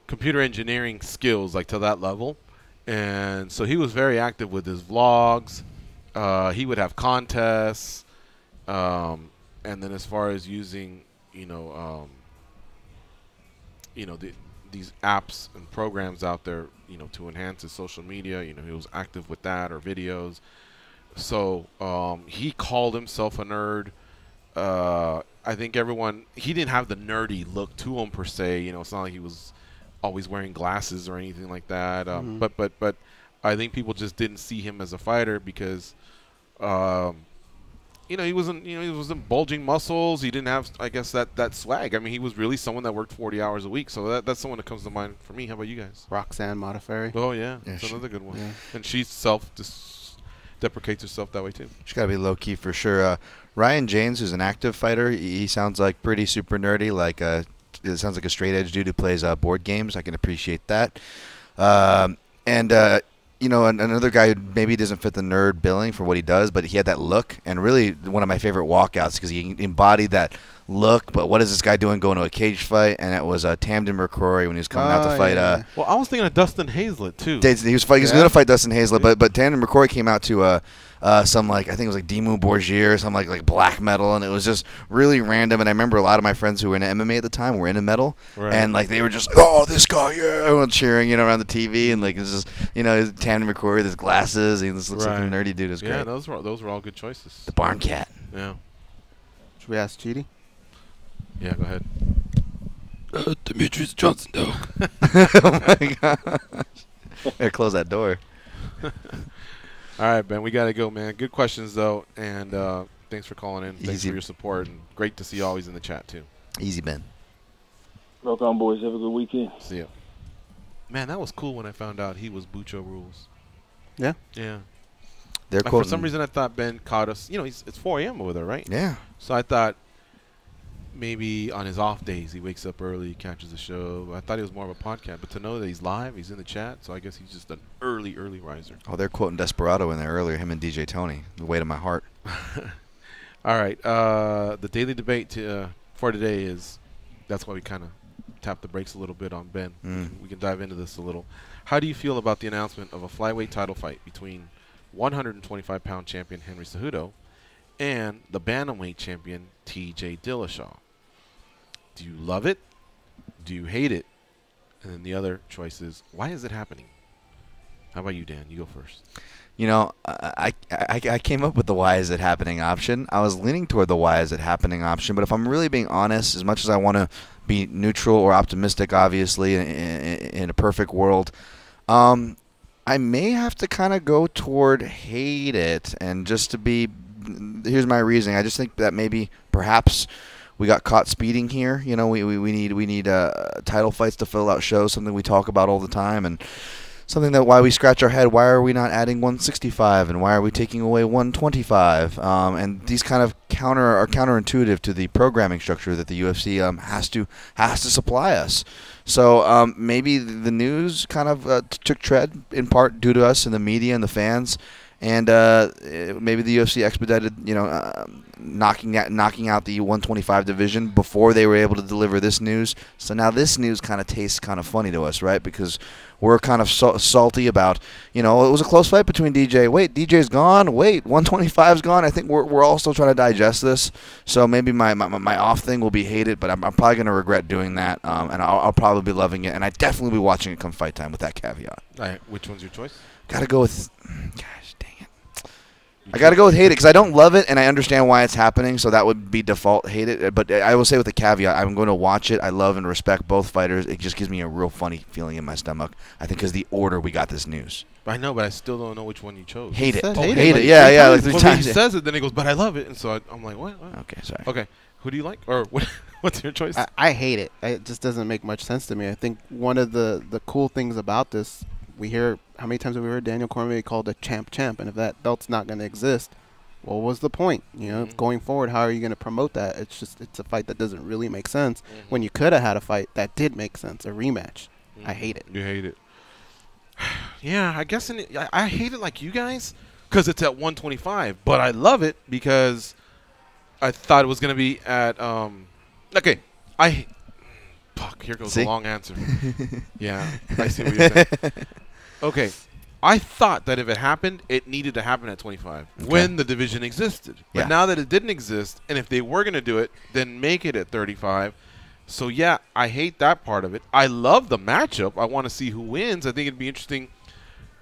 computer engineering skills, like to that level, and so he was very active with his vlogs. He would have contests, and then as far as using, these apps and programs out there, to enhance his social media, he was active with that, or videos. So he called himself a nerd. I think he didn't have the nerdy look to him per se. It's not like he was always wearing glasses or anything like that. But I think people just didn't see him as a fighter because, he wasn't bulging muscles. He didn't have, I guess, that swag. I mean, he was really someone that worked 40 hours a week. So that's someone that comes to mind for me. How about you guys? Roxanne Modafferi. Oh yeah, that's another good one. Yeah. And she deprecates herself that way too. She's got to be low key for sure. Ryan James, who's an active fighter, he sounds like pretty super nerdy. Like it sounds like a straight edge dude who plays board games. I can appreciate that. Another guy who maybe doesn't fit the nerd billing for what he does, but he had that look, and really one of my favorite walkouts because he embodied that look, but what is this guy doing going to a cage fight? And it was Tamden McCrory when he was coming out to fight. Yeah. Well, I was thinking of Dustin Hazlett too. He was going to fight Dustin Hazlett, but Tamden McCrory came out to some I think it was Dimmu Borgir or some like black metal, and it was just really random. And I remember a lot of my friends who were into MMA at the time were into metal, and they were just this guy, yeah, everyone cheering, around the TV, and it's just Tamden McCrory with his glasses, he just looks like a nerdy dude. It's great. Yeah, those were all good choices. The Barn Cat. Yeah. Should we ask Chidi? Yeah, go ahead. Demetrius Johnson, though. Oh my gosh. Better close that door. All right, Ben, we got to go, man. Good questions, though, and thanks for calling in. Thanks for your support, and great to see you always in the chat, too. Easy, Ben. Rock on, boys. Have a good weekend. See ya. Man, that was cool when I found out he was Bucho Rules. Yeah? Yeah. For some reason, I thought Ben caught us. It's 4 a.m. over there, right? Yeah. So I thought maybe on his off days he wakes up early, catches the show. I thought he was more of a podcast, but to know that he's live, he's in the chat, so I guess he's just an early riser. Oh, they're quoting Desperado in there earlier, him and DJ Tony, The Weight of My Heart. All right. The daily debate for today is, that's why we kind of tap the brakes a little bit on Ben. We can dive into this a little. How do you feel about the announcement of a flyweight title fight between 125-pound champion Henry Cejudo and the bantamweight champion TJ Dillashaw? Do you love it? Do you hate it? And then the other choice is, why is it happening? How about you, Dan? You go first. I came up with the why is it happening option. I was leaning toward the why is it happening option, but if I'm really being honest, as much as I want to be neutral or optimistic, obviously, in a perfect world, I may have to kind of go toward hate it. And just to be, here's my reasoning. I just think that maybe, perhaps, we got caught speeding here. We need title fights to fill out shows, something we talk about all the time, and something that why we scratch our head. Why are we not adding 165, and why are we taking away 125? And these kind of are counterintuitive to the programming structure that the UFC has to supply us. So maybe the news kind of took tread in part due to us and the media and the fans. And maybe the UFC expedited, knocking out the 125 division before they were able to deliver this news. So now this news kind of tastes kind of funny to us, right? Because we're kind of salty about, it was a close fight between DJ. Wait, DJ's gone. Wait, 125's gone. I think we're all still trying to digest this. So maybe my off thing will be hated, but I'm probably going to regret doing that. And I'll probably be loving it. And I definitely will be watching it come fight time with that caveat. All right, which one's your choice? Got to go with... I got to go with hate it because I don't love it and I understand why it's happening, so that would be default hate it. But I will say with a caveat, I'm going to watch it. I love and respect both fighters. It just gives me a real funny feeling in my stomach, I think, because the order we got this news. I know, but I still don't know which one you chose. Hate it. Hate it. Yeah, like 3 times. He says it, then he goes, but I love it. And so I'm like, what? Okay, sorry. Okay, who do you like? Or what's your choice? I hate it. It just doesn't make much sense to me. I think one of the cool things about this, we hear, how many times have we heard Daniel Cormier called a champ? And if that belt's not going to exist, what was the point? Going forward, how are you going to promote that? It's a fight that doesn't really make sense when you could have had a fight that did make sense, a rematch. I hate it. You hate it. Yeah, I guess I hate it like you guys because it's at 125, but I love it because I thought it was going to be at okay. Fuck, here goes a long answer. Yeah, I see what you're saying. Okay. I thought that if it happened, it needed to happen at 25 when the division existed. But now that it didn't exist, and if they were going to do it, then make it at 35. So, yeah, I hate that part of it. I love the matchup. I want to see who wins. I think it'd be interesting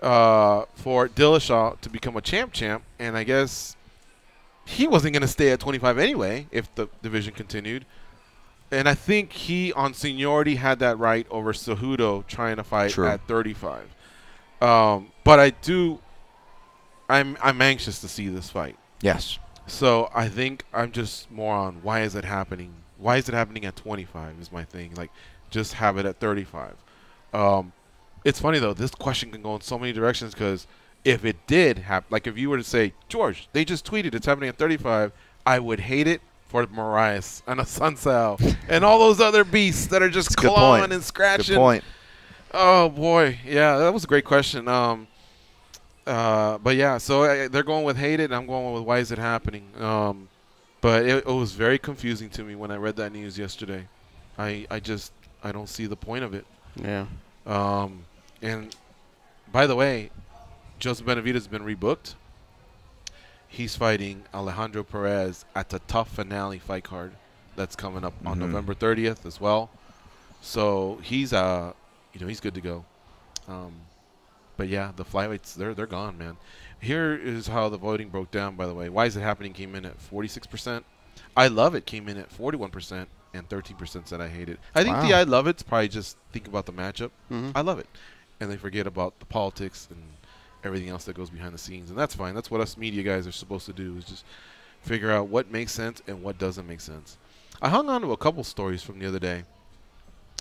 for Dillashaw to become a champ, and I guess he wasn't going to stay at 25 anyway if the division continued. And I think he, on seniority, had that right over Cejudo trying to fight at 35. But I'm anxious to see this fight. Yes. So I think I'm just more on why is it happening? Why is it happening at 25 is my thing. Like, just have it at 35. It's funny, though. This question can go in so many directions because if it did happen, like if you were to say, George, they just tweeted it's happening at 35, I would hate it for Moraes and Asuncao and all those other beasts that are just clawing and scratching. Good point. Oh, boy. Yeah, that was a great question. But, yeah, so they're going with hate it, and I'm going with why is it happening. But it was very confusing to me when I read that news yesterday. I don't see the point of it. Yeah. And by the way, Joseph Benavidez has been rebooked. He's fighting Alejandro Perez at the Tough Finale fight card that's coming up on November 30th as well. So he's he's good to go. But yeah, the flyweights they're gone, man. Here is how the voting broke down, by the way. Why Is It Happening came in at 46%. I Love It came in at 41%, and 13% said I hate it. I think the I Love It's probably just think about the matchup. I love it. And they forget about the politics and everything else that goes behind the scenes. And that's fine. That's what us media guys are supposed to do, is just figure out what makes sense and what doesn't make sense. I hung on to a couple stories from the other day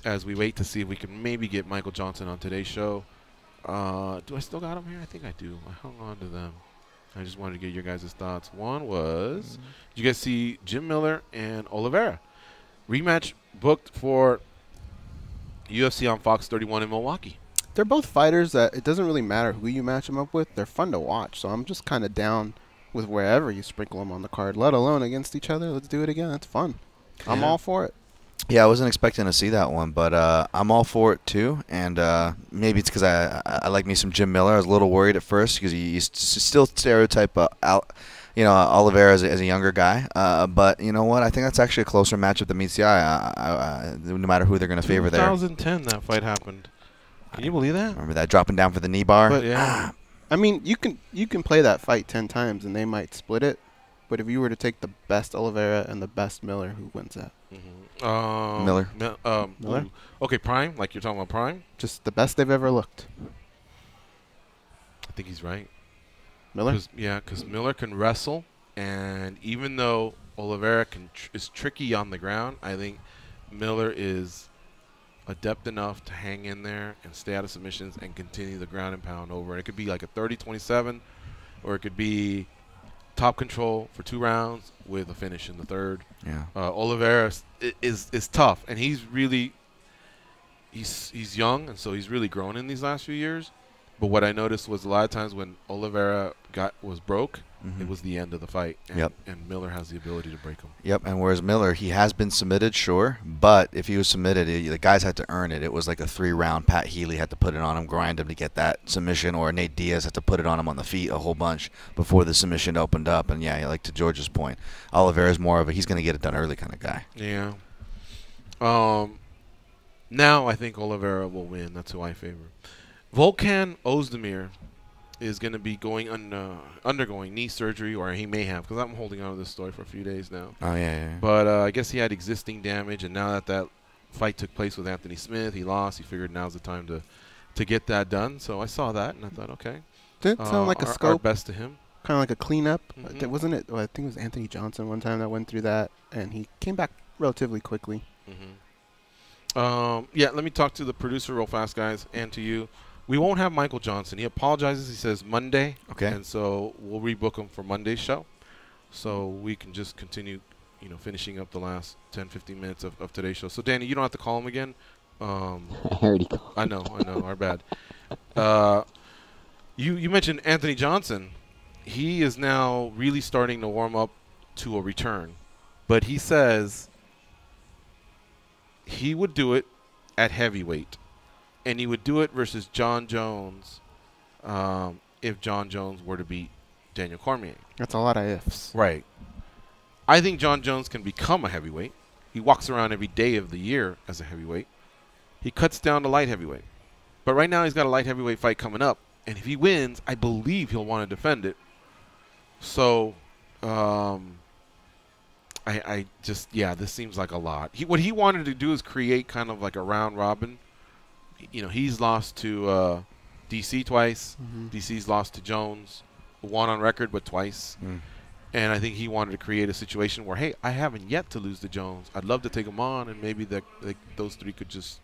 as we wait to see if we can maybe get Michael Johnson on today's show. Do I still got them here? I think I do. I hung on to them. I just wanted to get your guys' thoughts. One was, did you guys see Jim Miller and Oliveira? Rematch booked for UFC on Fox 31 in Milwaukee. They're both fighters that it doesn't really matter who you match them up with. They're fun to watch. So I'm just kind of down with wherever you sprinkle them on the card, let alone against each other. Let's do it again. It's fun. I'm all for it. Yeah, I wasn't expecting to see that one, but I'm all for it too. And maybe it's because I like me some Jim Miller. I was a little worried at first because he's still stereotype Oliveira as a younger guy. But you know what? I think that's actually a closer matchup than meets the eye. No matter who they're going to favor there. 2010, that fight happened. Can you believe that? Remember that dropping down for the knee bar? But yeah. I mean, you can play that fight 10 times and they might split it. But if you were to take the best Oliveira and the best Miller, who wins that? Miller. Miller? Okay, Prime, like you're talking about Prime? Just the best they've ever looked. I think he's right. Miller? Because Miller can wrestle, and even though Oliveira is tricky on the ground, I think Miller is adept enough to hang in there and stay out of submissions and continue the ground and pound over. And it could be like a 30-27, or it could be top control for 2 rounds with a finish in the third. Yeah. Oliveira is tough, and he's young, and so he's really grown in these last few years. But what I noticed was a lot of times when Oliveira was broke, it was the end of the fight. And, and Miller has the ability to break him. Yep, and whereas Miller, he has been submitted, sure, but if he was submitted, the guys had to earn it. It was like a 3-round. Pat Healy had to put it on him, grind him to get that submission, or Nate Diaz had to put it on him on the feet a whole bunch before the submission opened up. And yeah, like to George's point, Oliveira's more of a he's going to get it done early kind of guy. Yeah. Now I think Oliveira will win. That's who I favor. Volkan Ozdemir is going to be undergoing knee surgery, or he may have, because I'm holding on to this story for a few days now. Oh, yeah. But I guess he had existing damage, and now that fight took place with Anthony Smith, he lost. He figured now's the time to get that done. So I saw that, and I thought, okay. Didn't sound like a scope. Our best to him. Kind of like a cleanup. Wasn't it? Well, I think it was Anthony Johnson one time that went through that, and he came back relatively quickly. Yeah, let me talk to the producer real fast, guys, and to you. We won't have Michael Johnson. He apologizes. He says Monday. Okay. And so we'll rebook him for Monday's show. So we can just continue, finishing up the last 10, 15 minutes of today's show. So, Danny, you don't have to call him again. I already called. I know. Our bad. You mentioned Anthony Johnson. He is now really starting to warm up to a return. But he says he would do it at heavyweight. And he would do it versus John Jones if John Jones were to beat Daniel Cormier. That's a lot of ifs. Right. I think John Jones can become a heavyweight. He walks around every day of the year as a heavyweight. He cuts down to light heavyweight. But right now he's got a light heavyweight fight coming up. And if he wins, I believe he'll want to defend it. So, this seems like a lot. What he wanted to do is create kind of like a round robin. He's lost to DC twice. DC's lost to Jones, one on record, but twice. And I think he wanted to create a situation where, hey, I haven't yet to lose to Jones. I'd love to take him on, and maybe those three could just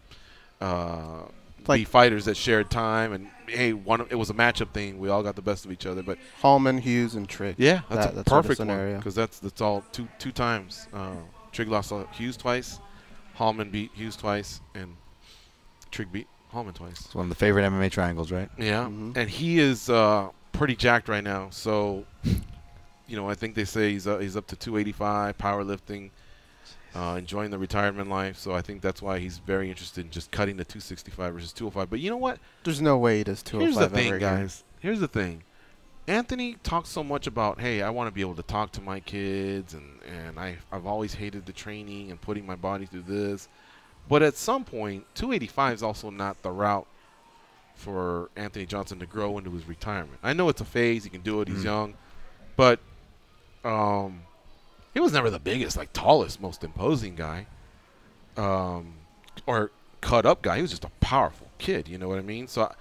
be fighters that shared time. And hey, it was a matchup thing. We all got the best of each other. But Hallman, Hughes, and Trigg. Yeah, that's a perfect scenario. Because that's all two times. Trigg lost to Hughes twice. Hallman beat Hughes twice, and Trigg beat Hallman twice. It's one of the favorite MMA triangles, right? Yeah, and he is pretty jacked right now. So, I think they say he's up to 285 powerlifting, enjoying the retirement life. So I think that's why he's very interested in just cutting to 265 versus 205. But you know what? There's no way he does 205 Here's the thing, ever again. guys. Here's the thing. Anthony talks so much about, hey, I want to be able to talk to my kids, and I've always hated the training and putting my body through this. But at some point, 285 is also not the route for Anthony Johnson to grow into his retirement. I know it's a phase. He can do it. He's young. But he was never the biggest, like, tallest, most imposing guy or cut-up guy. He was just a powerful kid, you know what I mean? So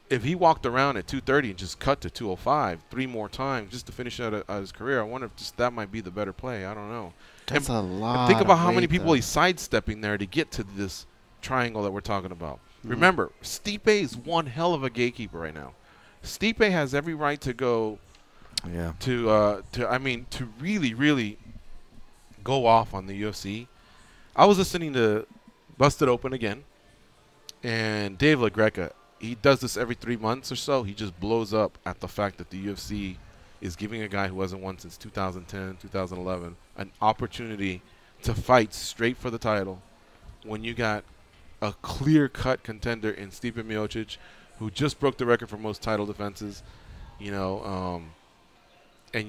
if he walked around at 230 and just cut to 205 3 more times just to finish out his career, I wonder if just that might be the better play. I don't know. That's a lot. Think about how many weight, people though. he's sidestepping there to get to this triangle that we're talking about. Remember, Stipe is one hell of a gatekeeper right now. Stipe has every right to go to really, really go off on the UFC. I was listening to Busted Open again, and Dave LaGreca, he does this every 3 months or so. He just blows up at the fact that the UFC is giving a guy who hasn't won since 2010, 2011, an opportunity to fight straight for the title when you got a clear-cut contender in Stipe Miocic, who just broke the record for most title defenses, and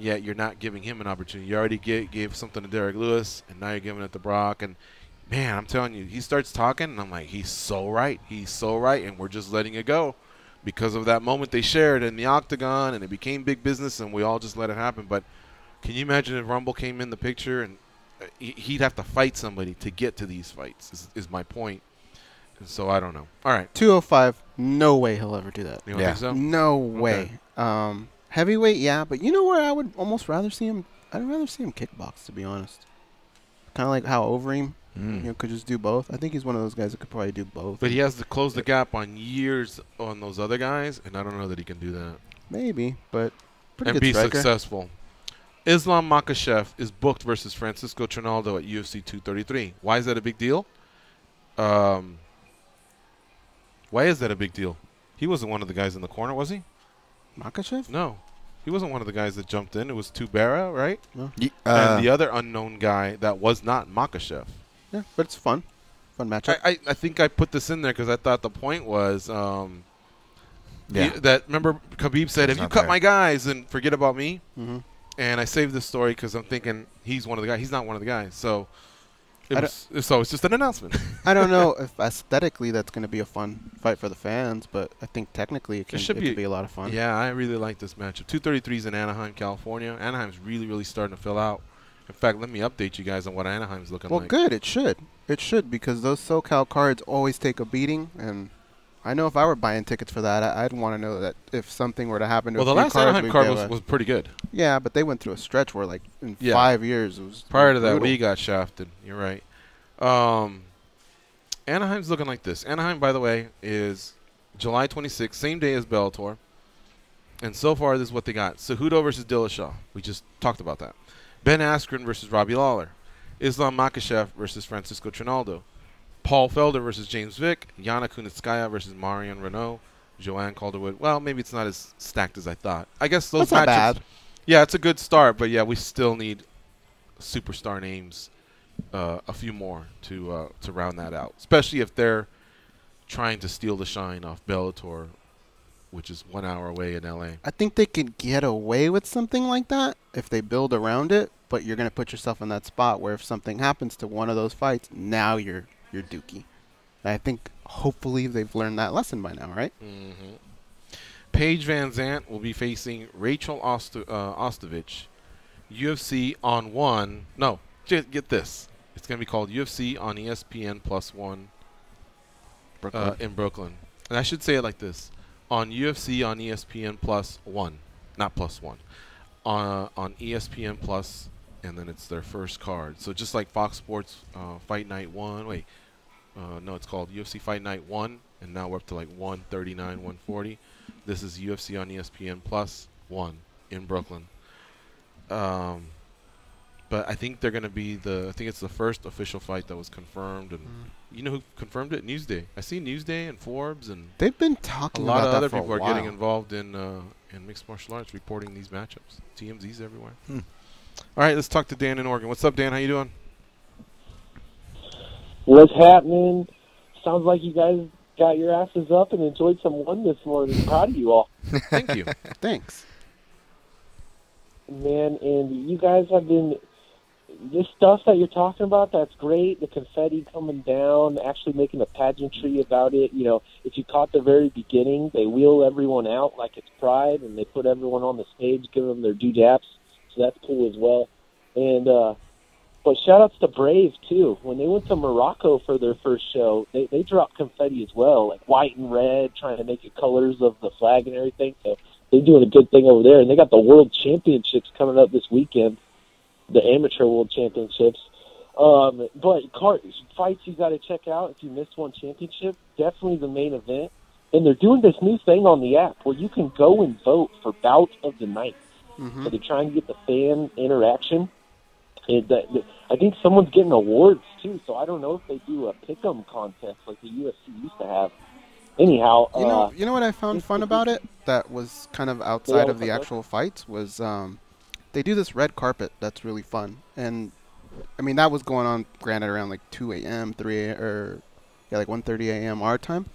yet you're not giving him an opportunity. You already gave something to Derek Lewis, and now you're giving it to Brock. And, man, I'm telling you, he starts talking, and I'm like, he's so right. He's so right, and we're just letting it go because of that moment they shared in the octagon, and it became big business, and we all just let it happen. But can you imagine if Rumble came in the picture, and he'd have to fight somebody to get to these fights is my point. And so I don't know. All right. 205, no way he'll ever do that. You don't think so? No way. Heavyweight, yeah, but you know where I would almost rather see him? I'd rather see him kickbox, to be honest. Kind of like how Overeem could just do both. I think he's one of those guys that could probably do both. But he has to close the gap on years on those other guys, and I don't know that he can do that. Maybe, but pretty and good be striker. Successful. Islam Makhachev is booked versus Francisco Trinaldo at UFC 233. Why is that a big deal? Why is that a big deal? He wasn't one of the guys in the corner, was he? Makhachev? No. He wasn't one of the guys that jumped in. It was Tubera, right? No. And the other unknown guy that was not Makhachev. Yeah, but it's fun. Fun matchup. I think I put this in there because I thought the point was that, remember, Khabib said, if you cut my guys, then forget about me. And I saved this story because I'm thinking he's one of the guys. He's not one of the guys. So it's just an announcement. I don't know if aesthetically that's going to be a fun fight for the fans, but I think technically it could be a lot of fun. Yeah, I really like this matchup. 233 is in Anaheim, California. Anaheim's really, really starting to fill out. In fact, let me update you guys on what Anaheim's looking like. Well, good. It should. It should, because those SoCal cards always take a beating, and I know if I were buying tickets for that, I'd want to know that if something were to happen to the last Anaheim card was pretty good. Yeah, but they went through a stretch where, like, in 5 years, it was prior to that, brutal. we got shafted. You're right. Anaheim's looking like this. Anaheim, by the way, is July 26th, same day as Bellator. And so far, this is what they got. Cejudo versus Dillashaw. We just talked about that. Ben Askren versus Robbie Lawler. Islam Makhachev versus Francisco Trinaldo. Paul Felder versus James Vick. Yana Kunitskaya versus Marion Renault. Joanne Calderwood. Well, maybe it's not as stacked as I thought. I guess those That's matchups. not bad. Yeah, it's a good start, but yeah, we still need superstar names, a few more to round that out. Especially if they're trying to steal the shine off Bellator, which is 1 hour away in LA. I think they could get away with something like that if they build around it, but you're going to put yourself in that spot where if something happens to one of those fights, now you're dookie. I think hopefully they've learned that lesson by now, right? Mm-hmm. Paige Van Zandt will be facing Rachel Ostovich. UFC on 1. No, get this. It's going to be called UFC on ESPN +1 in Brooklyn. And I should say it like this. On UFC on ESPN +1. Not +1. On ESPN Plus, and then it's their first card. So just like Fox Sports Fight Night 1. Wait. No, it's called UFC Fight Night 1, and now we're up to like 139, 140. This is UFC on ESPN +1 in Brooklyn. But I think they're going to be I think it's the first official fight that was confirmed. And you know who confirmed it? Newsday. I see Newsday and Forbes, and they've been talking a lot about of that other for a people are while. getting involved in in mixed martial arts reporting these matchups. TMZ's everywhere. All right, let's talk to Dan in Oregon. What's up, Dan? How you doing? What's happening? Sounds like you guys got your asses up and enjoyed some one this morning. Proud of you all. Thank you. Thanks. Man, and you guys have been, this stuff that you're talking about, that's great. The confetti coming down, actually making a pageantry about it. You know, if you caught the very beginning, they wheel everyone out like it's Pride, and they put everyone on the stage, give them their dewdaps. So that's cool as well. And, but shout-outs to Brave, too. When they went to Morocco for their first show, they dropped confetti as well, like white and red, trying to make it colors of the flag and everything. So they're doing a good thing over there. And they got the World Championships coming up this weekend, the Amateur World Championships. But fights you got to check out if you missed one championship, definitely the main event. And they're doing this new thing on the app where you can go and vote for bout of the night. So they're trying to get the fan interaction. And I think someone's getting awards, too, so I don't know if they do a pick'em contest like the UFC used to have. Anyhow, you know what I found fun about it that was kind of outside of the actual fights was they do this red carpet that's really fun. And, I mean, that was going on, granted, around like 2 a.m., 3 a.m., or like 1:30 a.m. our time.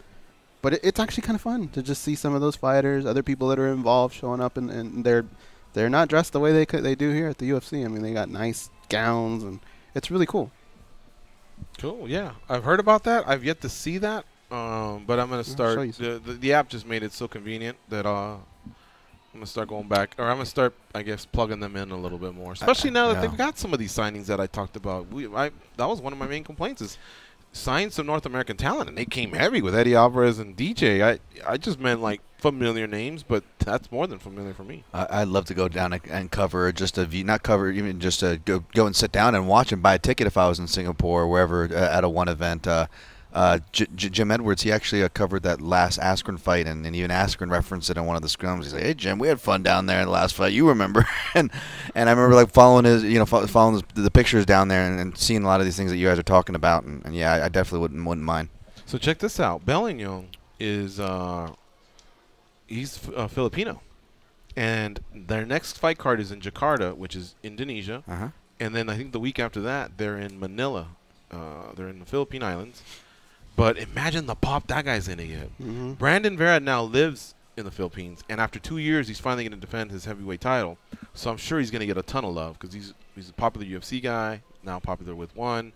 But it's actually kind of fun to just see some of those fighters, other people that are involved showing up, and they're not dressed the way they do here at the UFC. I mean, they got nice gowns, and it's really cool. Cool, yeah. I've heard about that. I've yet to see that, but I'm going to start. The app just made it so convenient that I'm going to start going back, or I'm going to start, I guess, plugging them in a little bit more, especially now that they've got some of these signings that I talked about. That was one of my main complaints is signed some North American talent, and they came heavy with Eddie Alvarez and DJ. I just meant, like, familiar names, but that's more than familiar for me. I'd love to go down and cover just not cover, even just to go and sit down and watch and buy a ticket if I was in Singapore or wherever at a one event. Jim Edwards, he actually covered that last Askren fight, and even Askren referenced it in one of the scrums. He's like, "Hey Jim, we had fun down there in the last fight. You remember?" and I remember like following the pictures down there and seeing a lot of these things that you guys are talking about, and yeah, I definitely wouldn't mind. So check this out. Bellion is he's Filipino, and their next fight card is in Jakarta, which is Indonesia, and then I think the week after that they're in Manila. They're in the Philippine Islands. But imagine the pop that guy's going to get. Brandon Vera now lives in the Philippines, and after 2 years, he's finally going to defend his heavyweight title. So I'm sure he's going to get a ton of love because he's a popular UFC guy, now popular with one.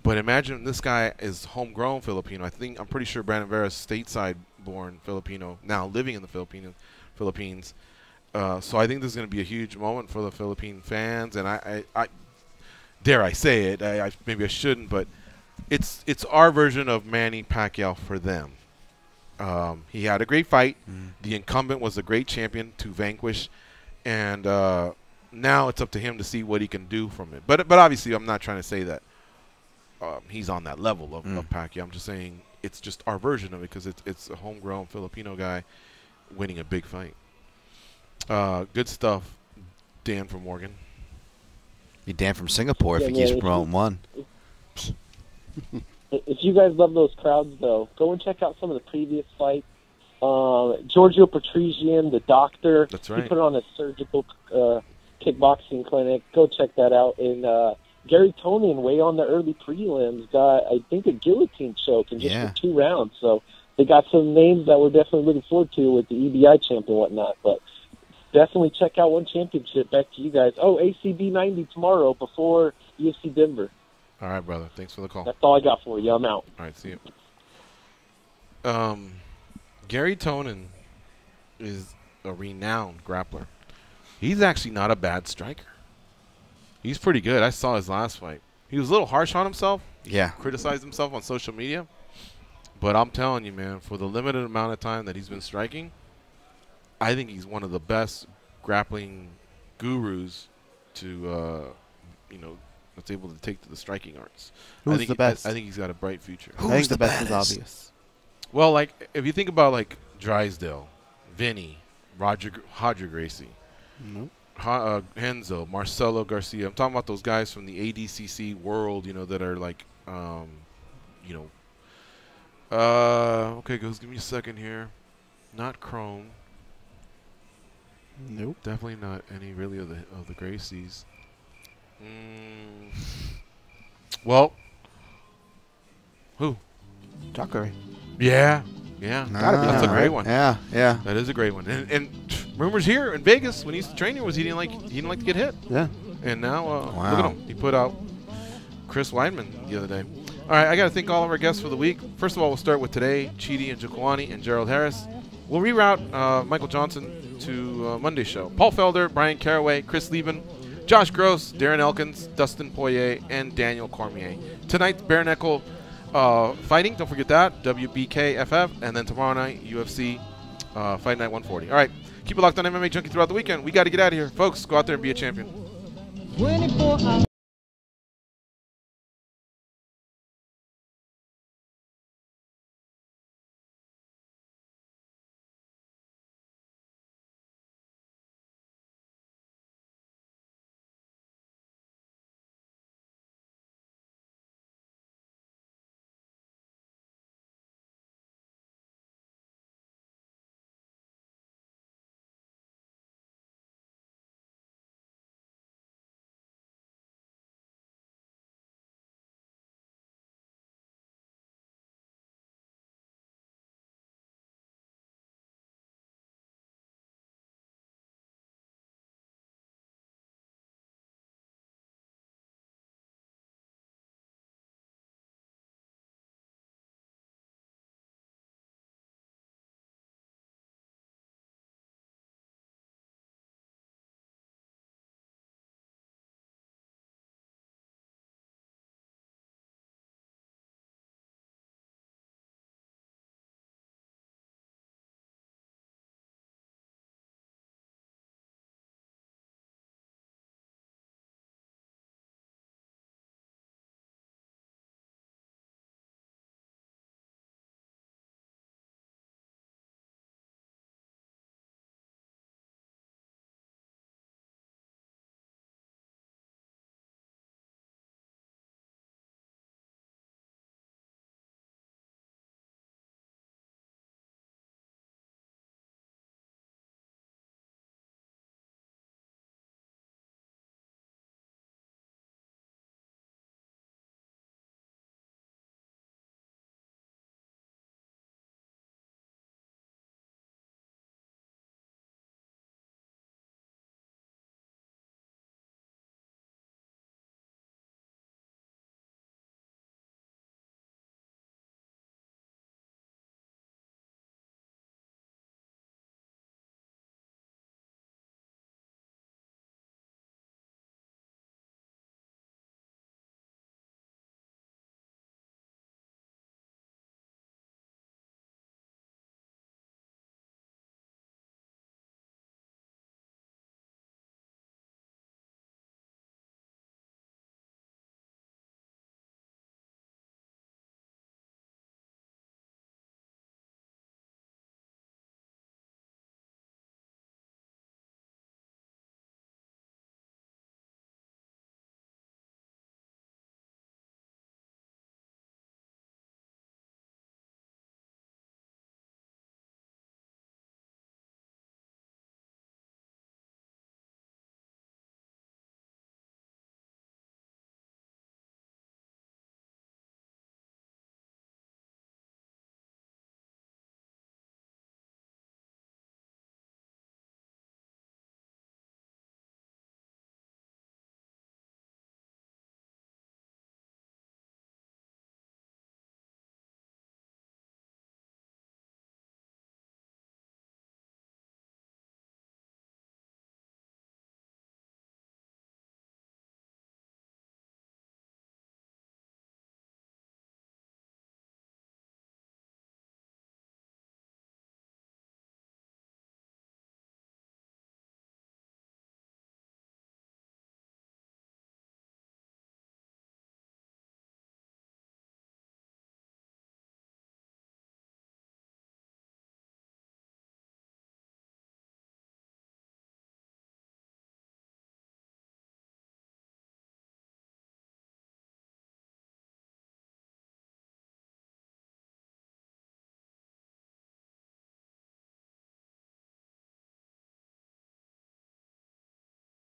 But imagine this guy is homegrown Filipino. I'm pretty sure Brandon Vera is stateside-born Filipino, now living in the Philippines. So I think this is going to be a huge moment for the Philippine fans, and I dare I say it, maybe I shouldn't, but it's our version of Manny Pacquiao for them. He had a great fight. The incumbent was a great champion to vanquish, and now it's up to him to see what he can do from it. But obviously, I'm not trying to say that he's on that level of Pacquiao. I'm just saying it's just our version of it because it's a homegrown Filipino guy winning a big fight. Good stuff, Dan from Morgan. Be Dan from Singapore if he keeps promoting one. If you guys love those crowds, though, go and check out some of the previous fights. Giorgio Petrosian, the doctor, that's right. He put on a surgical kickboxing clinic. Go check that out. And Gary Tonin, way on the early prelims, got, I think, a guillotine choke in just for 2 rounds. So they got some names that we're definitely looking forward to with the EBI champ and whatnot. But definitely check out one championship. Back to you guys. Oh, ACB 90 tomorrow before UFC Denver. All right, brother. Thanks for the call. That's all I got for you. I'm out. All right, see you. Gary Tonin is a renowned grappler. He's actually not a bad striker. He's pretty good. I saw his last fight. He was a little harsh on himself. Yeah. Criticized himself on social media. But I'm telling you, man, for the limited amount of time that he's been striking, I think he's one of the best grappling gurus to, that's able to take to the striking arts. Who's the best? I think he's got a bright future. I think the best is obvious. Well, like, if you think about, like, Drysdale, Vinny, Roger Gracie, Henzo, Marcelo Garcia. I'm talking about those guys from the ADCC world, that are, like, okay, guys, give me a second here. Not Crone. Nope. Definitely not any really of the Gracies. Well, who? Jacare. Yeah. That's a great one. Yeah. That is a great one. And rumors here in Vegas when he used to train here was he didn't like to get hit. Yeah. And now look at him. He put out Chris Weidman the other day. All right, I got to thank all of our guests for the week. First of all, we'll start with today, Chidi Njokuani and Gerald Harris. We'll reroute Michael Johnson to Monday's show. Paul Felder, Brian Caraway, Chris Lieben, Josh Gross, Darren Elkins, Dustin Poirier, and Daniel Cormier. Tonight's bare knuckle fighting, don't forget that, WBKFF, and then tomorrow night, UFC Fight Night 140. All right, keep it locked on MMA Junkie throughout the weekend. We got to get out of here. Folks, go out there and be a champion. 24 hours.